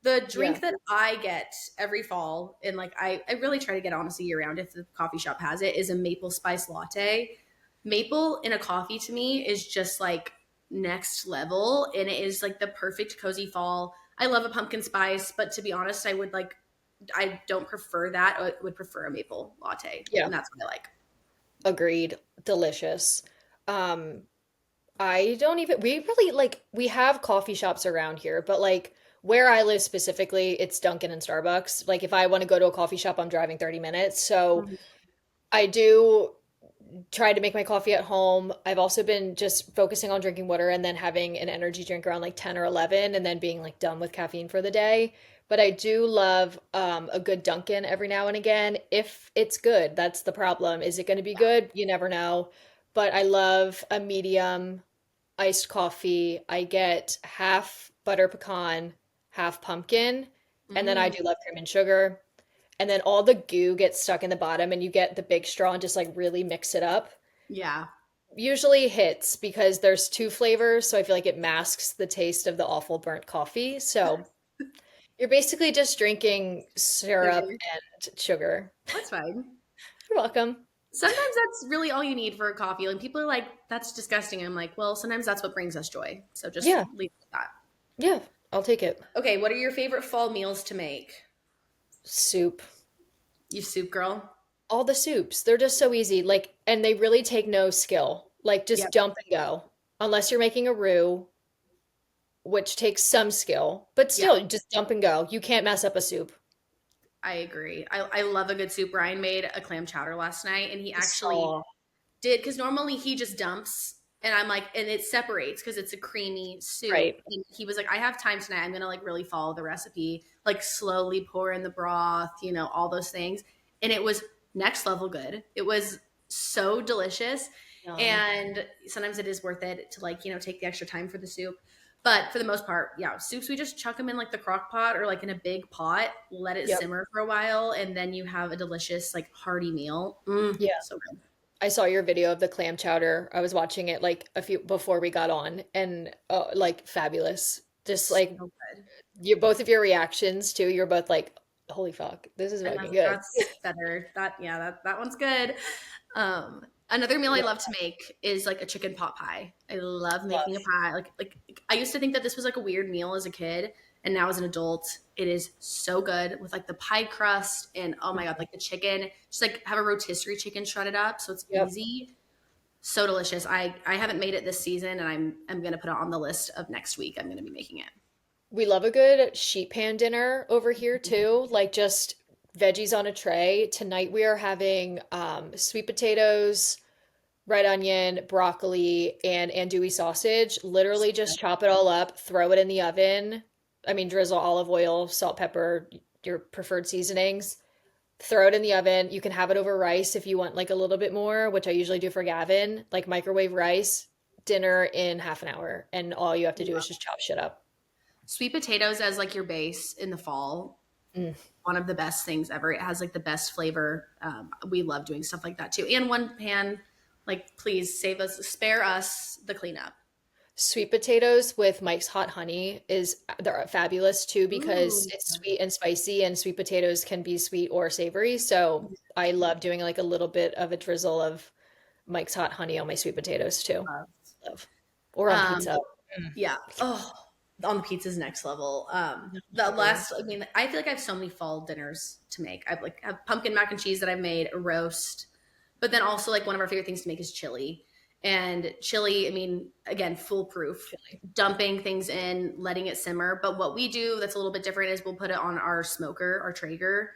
the Yeah. drink that I get every fall, and like I really try to get honestly year round if the coffee shop has it, is a maple spice latte. Maple in a coffee to me is just like next level, and it is like the perfect cozy fall. I love a pumpkin spice, but to be honest, I don't prefer that. I would prefer a maple latte, Yeah. and that's what I like. Agreed. Delicious. Um, I don't even, we really like, we have coffee shops around here, but like where I live specifically, it's Dunkin' and Starbucks. Like if I want to go to a coffee shop, I'm driving 30 minutes. So Mhm. I do try to make my coffee at home. I've also been just focusing on drinking water and then having an energy drink around like 10 or 11 and then being like done with caffeine for the day. But I do love a good Dunkin' every now and again if it's good. That's the problem. Is it going to be good? You never know. But I love a medium iced coffee. I get half butter pecan, half pumpkin, and then I Mm, do love cream and sugar. And then all the goo gets stuck in the bottom, and you get the big straw and just like really mix it up. yeah. usually hits because there's two flavors, so I feel like it masks the taste of the awful burnt coffee. So you're basically just drinking syrup Sugar. and sugar. That's fine. You're welcome. Sometimes that's really all you need for a coffee. And people are like, that's disgusting. I'm like, well, sometimes that's what brings us joy. So just Yeah, leave it at yeah, I'll take it. that. Okay, what are your favorite fall meals to make? Soup. You soup girl? All the soups, they're just so easy. Like, and they really take no skill. Like, just Yep, dump and go. Unless you're making a roux, which takes some skill, but yeah, still, just dump and go. You can't mess up a soup. I agree. I love a good soup. Ryan made a clam chowder last night and he actually So, did, because normally he just dumps and I'm like, and it separates because it's a creamy soup. right. And he was like, I have time tonight. I'm going to like really follow the recipe, like slowly pour in the broth, all those things. And it was next level good. It was so delicious. Yum. And sometimes it is worth it to like, take the extra time for the soup. But for the most part, yeah, soups, we just chuck them in like the crock pot or like in a big pot, let it Yep. simmer for a while, and then you have a delicious, like hearty meal. Yeah. So good. I saw your video of the clam chowder. I was watching it like a few before we got on, and like fabulous. Just So like good. you, both of your reactions too. You're both like, "Holy fuck, this is And fucking good." that's better. That one's good. Another meal I Yeah, love to make is like a chicken pot pie. I love making a love. pie. Like I used to think that this was like a weird meal as a kid, and now as an adult, it is so good with like the pie crust and oh my god, like the chicken. Just like have a rotisserie chicken shredded up, so it's Yep. easy. So delicious. I haven't made it this season, and I'm gonna put it on the list of next week. I'm gonna be making it. We love a good sheet pan dinner over here too, like just veggies on a tray. Tonight we are having sweet potatoes, red onion, broccoli, and andouille sausage. Literally just chop it all up, throw it in the oven. I mean, drizzle olive oil, salt, pepper, your preferred seasonings. Throw it in the oven. You can have it over rice if you want like a little bit more, which I usually do for Gavin, like microwave rice, dinner in half an hour. And all you have to do is just chop shit up. Sweet potatoes as like your base in the fall, Mm. one of the best things ever. It has like the best flavor. We love doing stuff like that too. And one pan, like please spare us the cleanup. Sweet potatoes with Mike's Hot Honey is they're fabulous too because Ooh. it's sweet and spicy, and sweet potatoes can be sweet or savory. So I love doing like a little bit of a drizzle of Mike's Hot Honey on my sweet potatoes too. Love. Or on Um, pizza. yeah. Oh, on the pizza's next level. The Mm. last, I mean, I feel like I have so many fall dinners to make. I've like have pumpkin mac and cheese that I've made, a roast, but then also like one of our favorite things to make is chili. And chili, I mean, again, foolproof. Chili. Dumping things in, letting it simmer. But what we do that's a little bit different is we'll put it on our smoker, our Traeger,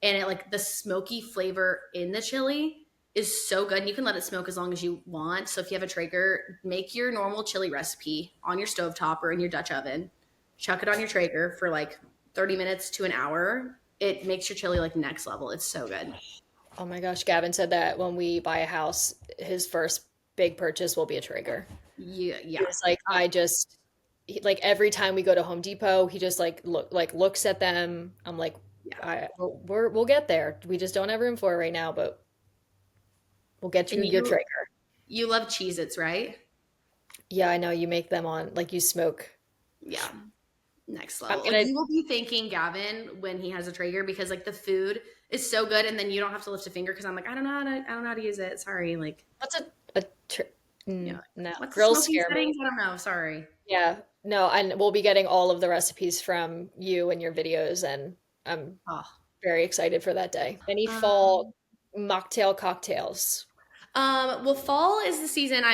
and it like the smoky flavor in the chili is so good. And you can let it smoke as long as you want. So if you have a Traeger, make your normal chili recipe on your stovetop or in your Dutch oven. Chuck it on your Traeger for like 30 minutes to an hour. It makes your chili like next level. It's so good. Oh my gosh, Gavin said that when we buy a house, his first big purchase will be a Traeger. Yeah, He yeah. was like, like every time we go to Home Depot, he just like looks at them. I'm like, Yeah. we'll get there. We just don't have room for it right now, but we'll get you And your you Traeger. you love Cheez-Its, right? Yeah, I know you make them on like you smoke. Yeah. Next I'm level. Like gonna you will be thanking Gavin when he has a Traeger because like the food is so good and then you don't have to lift a finger because I'm like, I don't know how to use it. Sorry. Like, what's a tra yeah. no, What's the grills smoking scare me. settings? I don't know. Sorry. Yeah, no, and we'll be getting all of the recipes from you and your videos, and I'm Oh. very excited for that day. Any fall Um, mocktail cocktails? well, fall is the season. I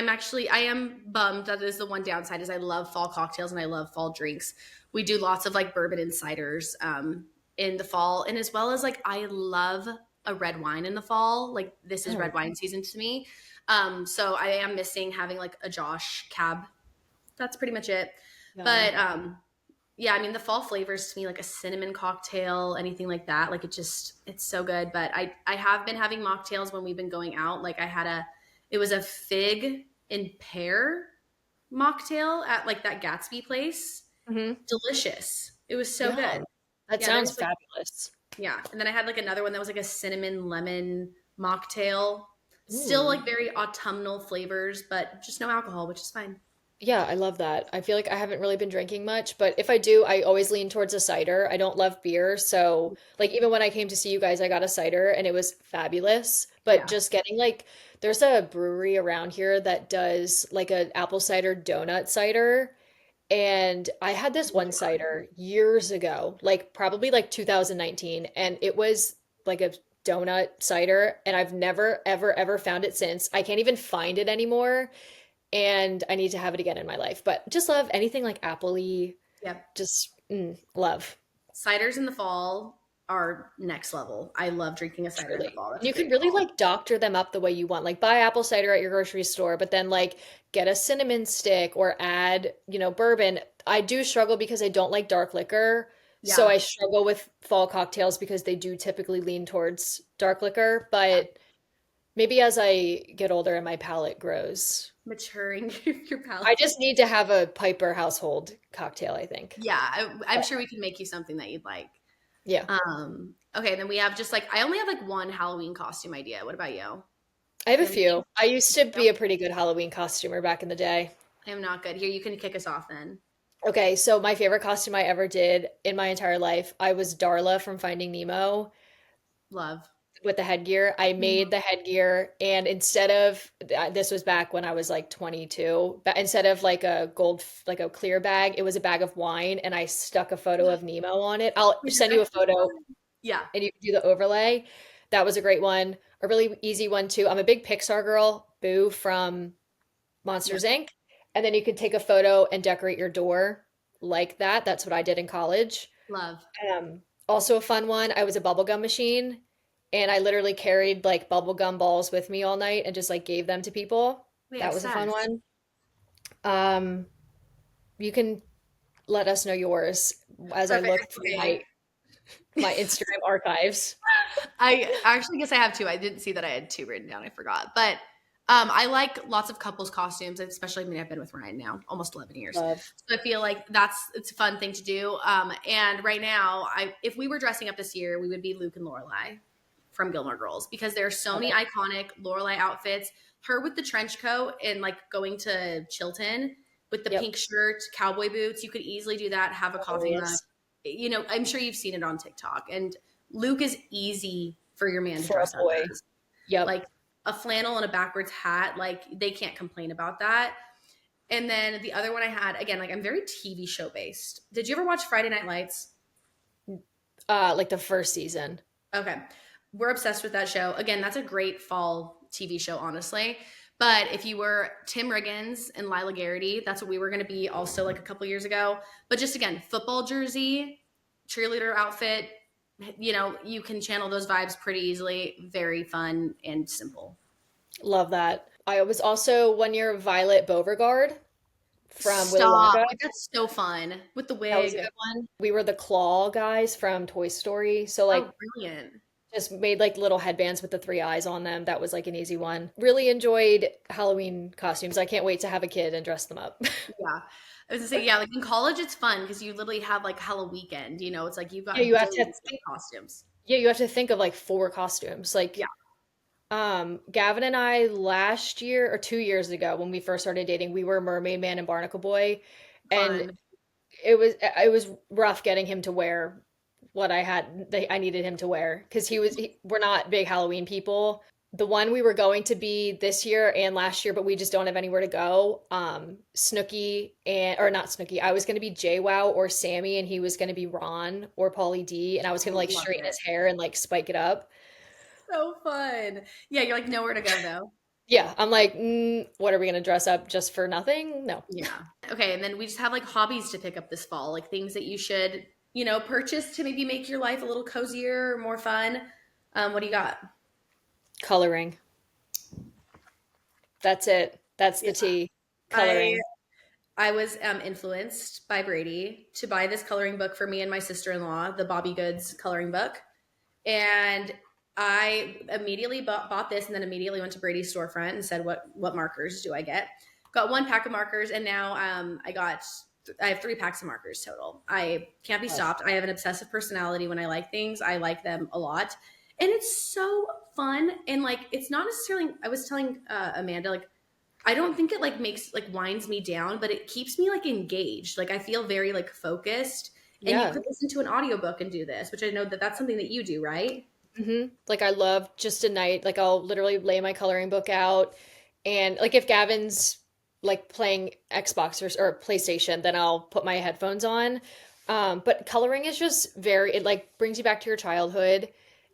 am bummed. That is the one downside is I love fall cocktails and I love fall drinks. We do lots of like bourbon and ciders in the fall, and as well as like I love a red wine in the fall. Like this is Oh, red wine season to me. So I am missing having like a Josh cab. That's pretty much it. yum. But yeah, I mean the fall flavors to me like a cinnamon cocktail, anything like that. Like it's so good. But I have been having mocktails when we've been going out. Like it was a fig and pear mocktail at like that Gatsby place. Hmm. Delicious. It was so good. Yum. That Yeah, there sounds was like fabulous. yeah, and then I had like another one that was like a cinnamon lemon mocktail. Still Ooh. like very autumnal flavors, but just no alcohol, which is fine. Yeah, I love that. I feel like I haven't really been drinking much, but if I do, I always lean towards a cider. I don't love beer, so like even when I came to see you guys, I got a cider and it was fabulous. But Yeah. just getting like there's a brewery around here that does like an apple cider donut cider, and I had this one cider years ago, like probably like 2019, and it was like a donut cider, and I've never ever ever found it since. I can't even find it anymore and I need to have it again in my life. But just love anything like appley, Yep. just love, Ciders in the fall are next level. I love drinking a cider in the truly. fall. And That's a you can great really call. like doctor them up the way you want. Like buy apple cider at your grocery store, but then like get a cinnamon stick or add, bourbon. I do struggle because I don't like dark liquor. So Yeah. I struggle with fall cocktails because they do typically lean towards dark liquor, but maybe as I get older and my palate grows, Maturing your I palate. just need to have a Piper household cocktail, I think. Yeah, I'm sure we can make you something that you'd like. Yeah. Okay, then we have just like I only have like one Halloween costume idea. What about you? I have a You have anything? few. I used to Nope. be a pretty good Halloween costumer back in the day. I am not good. Here, you can kick us off then. Okay, so my favorite costume I ever did in my entire life, I was Darla from Finding Nemo Love. with the headgear. I made the headgear, and instead of this was back when I was like 22, but instead of like a gold, like a clear bag, it was a bag of wine, and I stuck a photo of Nemo on it. I'll Which is send you a actually photo fun. Yeah. and you can do the overlay. That was a great one. A really easy one too. I'm a big Pixar girl, Boo from Yep. Monsters Inc. And then you could take a photo and decorate your door like that. That's what I did in college. Love. Also a fun one, I was a bubblegum machine and I literally carried like bubblegum balls with me all night and just like gave them to people. Wait, That was a fun obsessed. one. Um, you can let us know yours as I Perfect. look through Okay. my Instagram archives. I actually guess I have two. I didn't see that I had two written down. I forgot. But I like lots of couples costumes, especially I mean I've been with Ryan now almost 11 years. Love. So I feel like it's a fun thing to do. And right now, I if we were dressing up this year, we would be Luke and Lorelai from Gilmore Girls because there are so Love many it. iconic Lorelai outfits. Her with the trench coat and like going to Chilton with the Yep. pink shirt, cowboy boots. You could easily do that. Have a coffee mug. Hilarious. I'm sure you've seen it on TikTok. And Luke is easy for your man to For a dress up boy. as. Yep. Like a flannel and a backwards hat, like they can't complain about that. And then the other one I had, again, like I'm very TV show based. Did you ever watch Friday Night Lights? Like the first season. Okay. We're obsessed with that show. Again, that's a great fall TV show, honestly. But if you were Tim Riggins and Lila Garrity, that's what we were going to be also like a couple years ago. But just again, football jersey, cheerleader outfit, you can channel those vibes pretty easily. Very fun and simple. Love that. I was also 1 year Violet Beauregard from Willy Stop. Wonka. Like, that's so fun with the That was a wig. good one. We were the Claw guys from Toy Story. So like Oh, brilliant. just made like little headbands with the three eyes on them. That was like an easy one. Really enjoyed Halloween costumes. I can't wait to have a kid and dress them up. Yeah. I was gonna say, yeah, like in college, it's fun because you literally have like Halloween weekend. It's like you've Yeah, got you have to days of think, costumes. yeah, you have to think of like four costumes. Yeah, Like Gavin and I last year or 2 years ago when we first started dating, we were Mermaid Man and Barnacle Boy, and fun. it was rough getting him to wear what I needed him to wear because we're not big Halloween people. The one we were going to be this year and last year, but we just don't have anywhere to go. Snooky and or not Snooky. I was going to be JWoww or Sammy, and he was going to be Ron or Pauly D, and I was going to like Love straighten it. his hair and like spike it up. So fun. Yeah, you're like nowhere to go though. Yeah, I'm like, what are we going to dress up just for nothing? No. Yeah. Okay, and then we just have like hobbies to pick up this fall, like things that you should, purchase to maybe make your life a little cozier or more fun. What do you got? Coloring. That's it. That's Yeah. the T. I Coloring. I was influenced by Brady to buy this coloring book for me and my sister-in-law, the Bobby Goods coloring book. And I immediately bought this and then immediately went to Brady's storefront and said, what markers do I get? Got one pack of markers and now I have 3 packs of markers total. I can't be Love. stopped. I have an obsessive personality. When I like things, I like them a lot. And it's so fun. And like, it's not necessarily, I was telling Amanda, like, I don't think it like makes like winds me down, but it keeps me like engaged. Like I feel very like focused. And you Yeah. could listen to an audiobook and do this, which I know that that's something that you do, right? Like I love just a night, like I'll literally lay my coloring book out and like if Gavin's like playing Xbox or PlayStation, then I'll put my headphones on. But coloring is just very, it like brings you back to your childhood.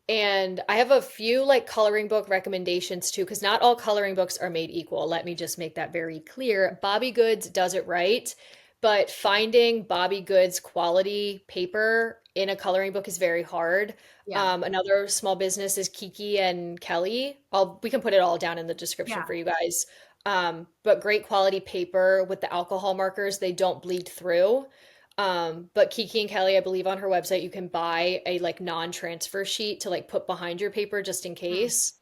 And I have a few like coloring book recommendations too, because not all coloring books are made equal. Let me just make that very clear. Bobby Goods does it right, but finding Bobby Goods quality paper in a coloring book is very hard. Yeah. Another small business is Kiki and Kelly. We can put it all down in the description Yeah. for you guys. But great quality paper with the alcohol markers, they don't bleed through. But Kiki and Kelly, I believe on her website, you can buy a like non-transfer sheet to like put behind your paper just in Hmm. case.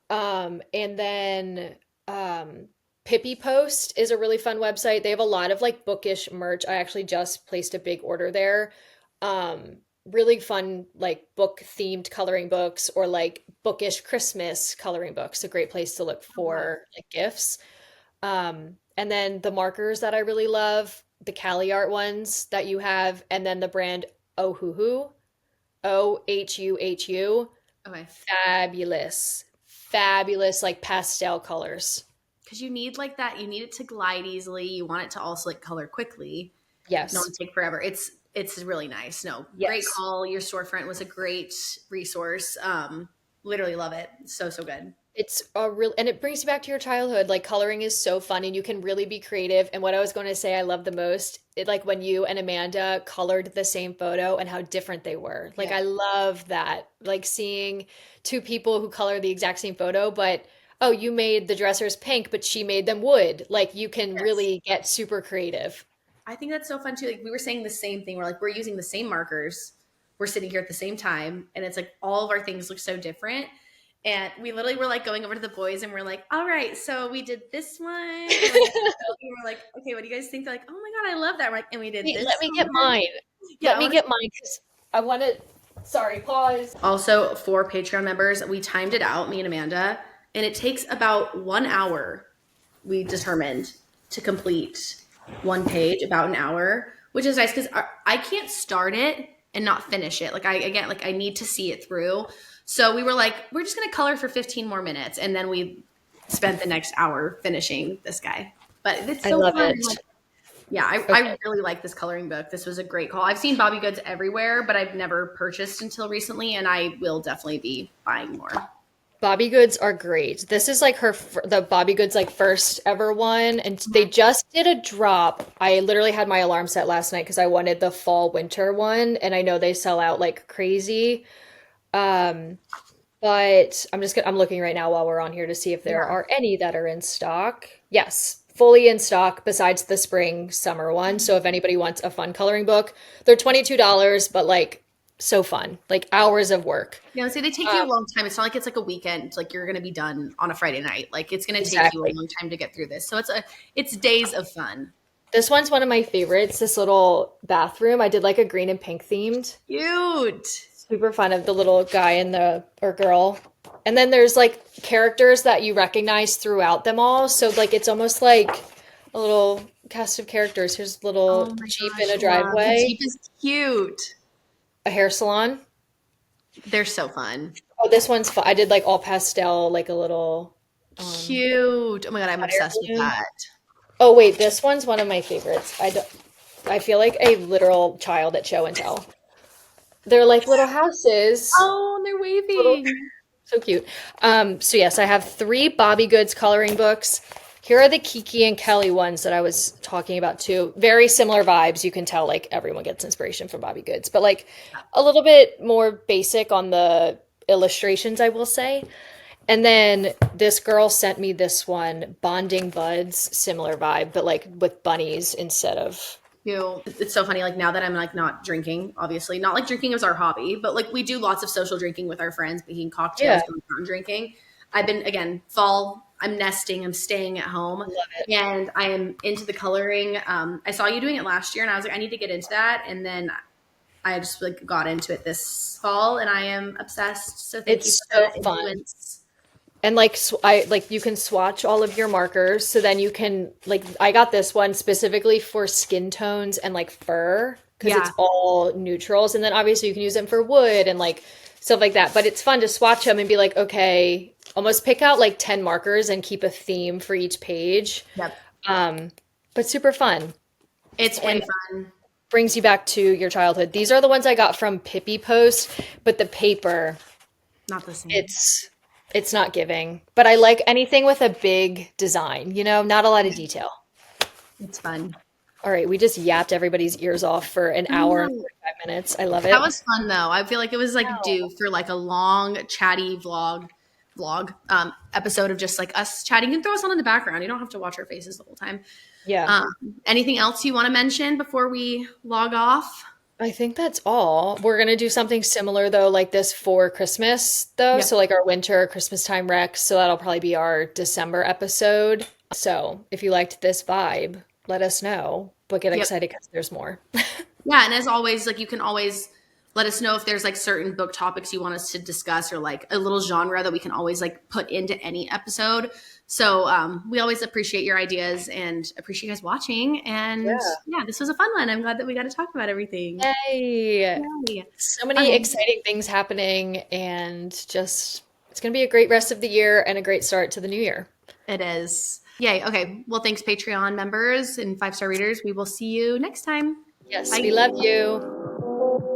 And then Pippi Post is a really fun website. They have a lot of like bookish merch. I actually just placed a big order there. Really fun like book themed coloring books or like bookish Christmas coloring books. A great place to look Oh, wow. for like gifts. And then the markers that I really love, the Cali Art ones that you have, and then the brand Ohuhu, Ohuhu, Okay. fabulous, fabulous like pastel colors. Because you need like that, you need it to glide easily. You want it to also like color quickly. You don't want Yes, to take forever. It's really nice. No, great yes. call. Your storefront was a great resource. Literally love it. So so good. It's a real, and it brings you back to your childhood. Like coloring is so fun and you can really be creative. And what I was going to say I love the most, it like when you and Amanda colored the same photo and how different they were. Like Yeah. I love that. Like seeing two people who color the exact same photo, but oh, you made the dressers pink, but she made them wood. Like you can Yes. really get super creative. I think that's so fun too. Like we were saying the same thing. We're like, we're using the same markers. We're sitting here at the same time. And it's like all of our things look so different. And we literally were like going over to the boys and we're like, all right, so we did this one. And we're like, okay, what do you guys think? They're like, oh my God, I love that. We're like, and we did Wait, this let me get one. mine. Yeah, Let I me want to. get mine because I want to. Sorry, pause. Also, for Patreon members, we timed it out, me and Amanda, and it takes about 1 hour, we determined, to complete one page, about an hour, which is nice because I can't start it and not finish it. Like, again, like I need to see it through. So we were like, we're just going to color for 15 more minutes. And then we spent the next hour finishing this guy. But it's I so love fun. it. Like, yeah, I Okay. really like this coloring book. This was a great call. I've seen Bobby Goods everywhere, but I've never purchased until recently, and I will definitely be buying more. Bobby Goods are great. This is like the Bobby Goods like first ever one, and they Mhm. just did a drop. I literally had my alarm set last night because I wanted the fall winter one, and I know they sell out like crazy. Um, but I'm looking right now while we're on here to see if there Yeah. are any that are in stock. Yes, fully in stock besides the spring summer one. So if anybody wants a fun coloring book, they're $22, but like so fun, like hours of work. Yeah, so they take you Um, a long time. It's not like it's like a weekend. Like you're going to be done on a Friday night. Like it's going to take you a exactly. long time to get through this. So it's days of fun. This one's one of my favorites. This little bathroom. I did like a green and pink themed. Cute. Super fun of the little guy and the or girl. And then there's like characters that you recognize throughout them all. So like it's almost like a little cast of characters. Here's a Oh little my Jeep in gosh, a love. The driveway, Jeep is cute. a hair salon. They're so fun. Oh, this one's fun. I did like all pastel, like a little Cute. Oh my God, I'm hot air obsessed with balloon. that. Oh wait, this one's one of my favorites. I feel like a literal child at show and tell. They're like little houses. Oh, they're Little waving. So cute. So yes, I have three Bobby Goods coloring books. Here are the Kiki and Kelly ones that I was talking about too. Very similar vibes. You can tell like everyone gets inspiration from Bobby Goods, but like a little bit more basic on the illustrations, I will say. And then this girl sent me this one, Bonding Buds, similar vibe, but like with bunnies instead of. It's so funny. Like now that I'm like not drinking, obviously not like drinking is our hobby, but like we do lots of social drinking with our friends, making Yeah, cocktails, going out and drinking. I've been again fall. I'm nesting. I'm staying at home, love it. and I am into the coloring. I saw you doing it last year, and I was like, I need to get into that. And then I just like got into it this fall and I am obsessed. So thank you It's for so the fun. influence. And like I like you can swatch all of your markers, so then you can like I got this one specifically for skin tones and like fur because it's Yeah. all neutrals, and then obviously you can use them for wood and like stuff like that. But it's fun to swatch them and be like, okay, almost pick out like 10 markers and keep a theme for each page. Yep. Um, but super fun It's way and fun. brings you back to your childhood. These are the ones I got from Pippi Post, but the paper Not the same. it's not giving, but I like anything with a big design, not a lot of detail. It's fun. All right, we just yapped everybody's ears off for an I hour and know. 45 minutes. I love That it. was fun though. I feel like it was like due for like a long chatty episode of just like us chatting. You can throw us on in the background. You don't have to watch our faces the whole time. Yeah, Um, Anything else you want to mention before we log off? I think that's all. We're gonna do something similar though, like this for Christmas though. Yep. So like our winter Christmas time Rex. So that'll probably be our December episode. So if you liked this vibe, let us know. But get Yep. excited because there's more. Yeah, and as always, like you can always let us know if there's like certain book topics you want us to discuss or like a little genre that we can always like put into any episode. So we always appreciate your ideas and appreciate you guys watching. And Yeah. yeah, this was a fun one. I'm glad that we got to talk about everything. Yay! Yay. So All many right. exciting things happening, and just it's going to be a great rest of the year and a great start to the new year. It is. Yay. Okay. Well, thanks, Patreon members and 5-star readers. We will see you next time. Yes, Bye. we love you.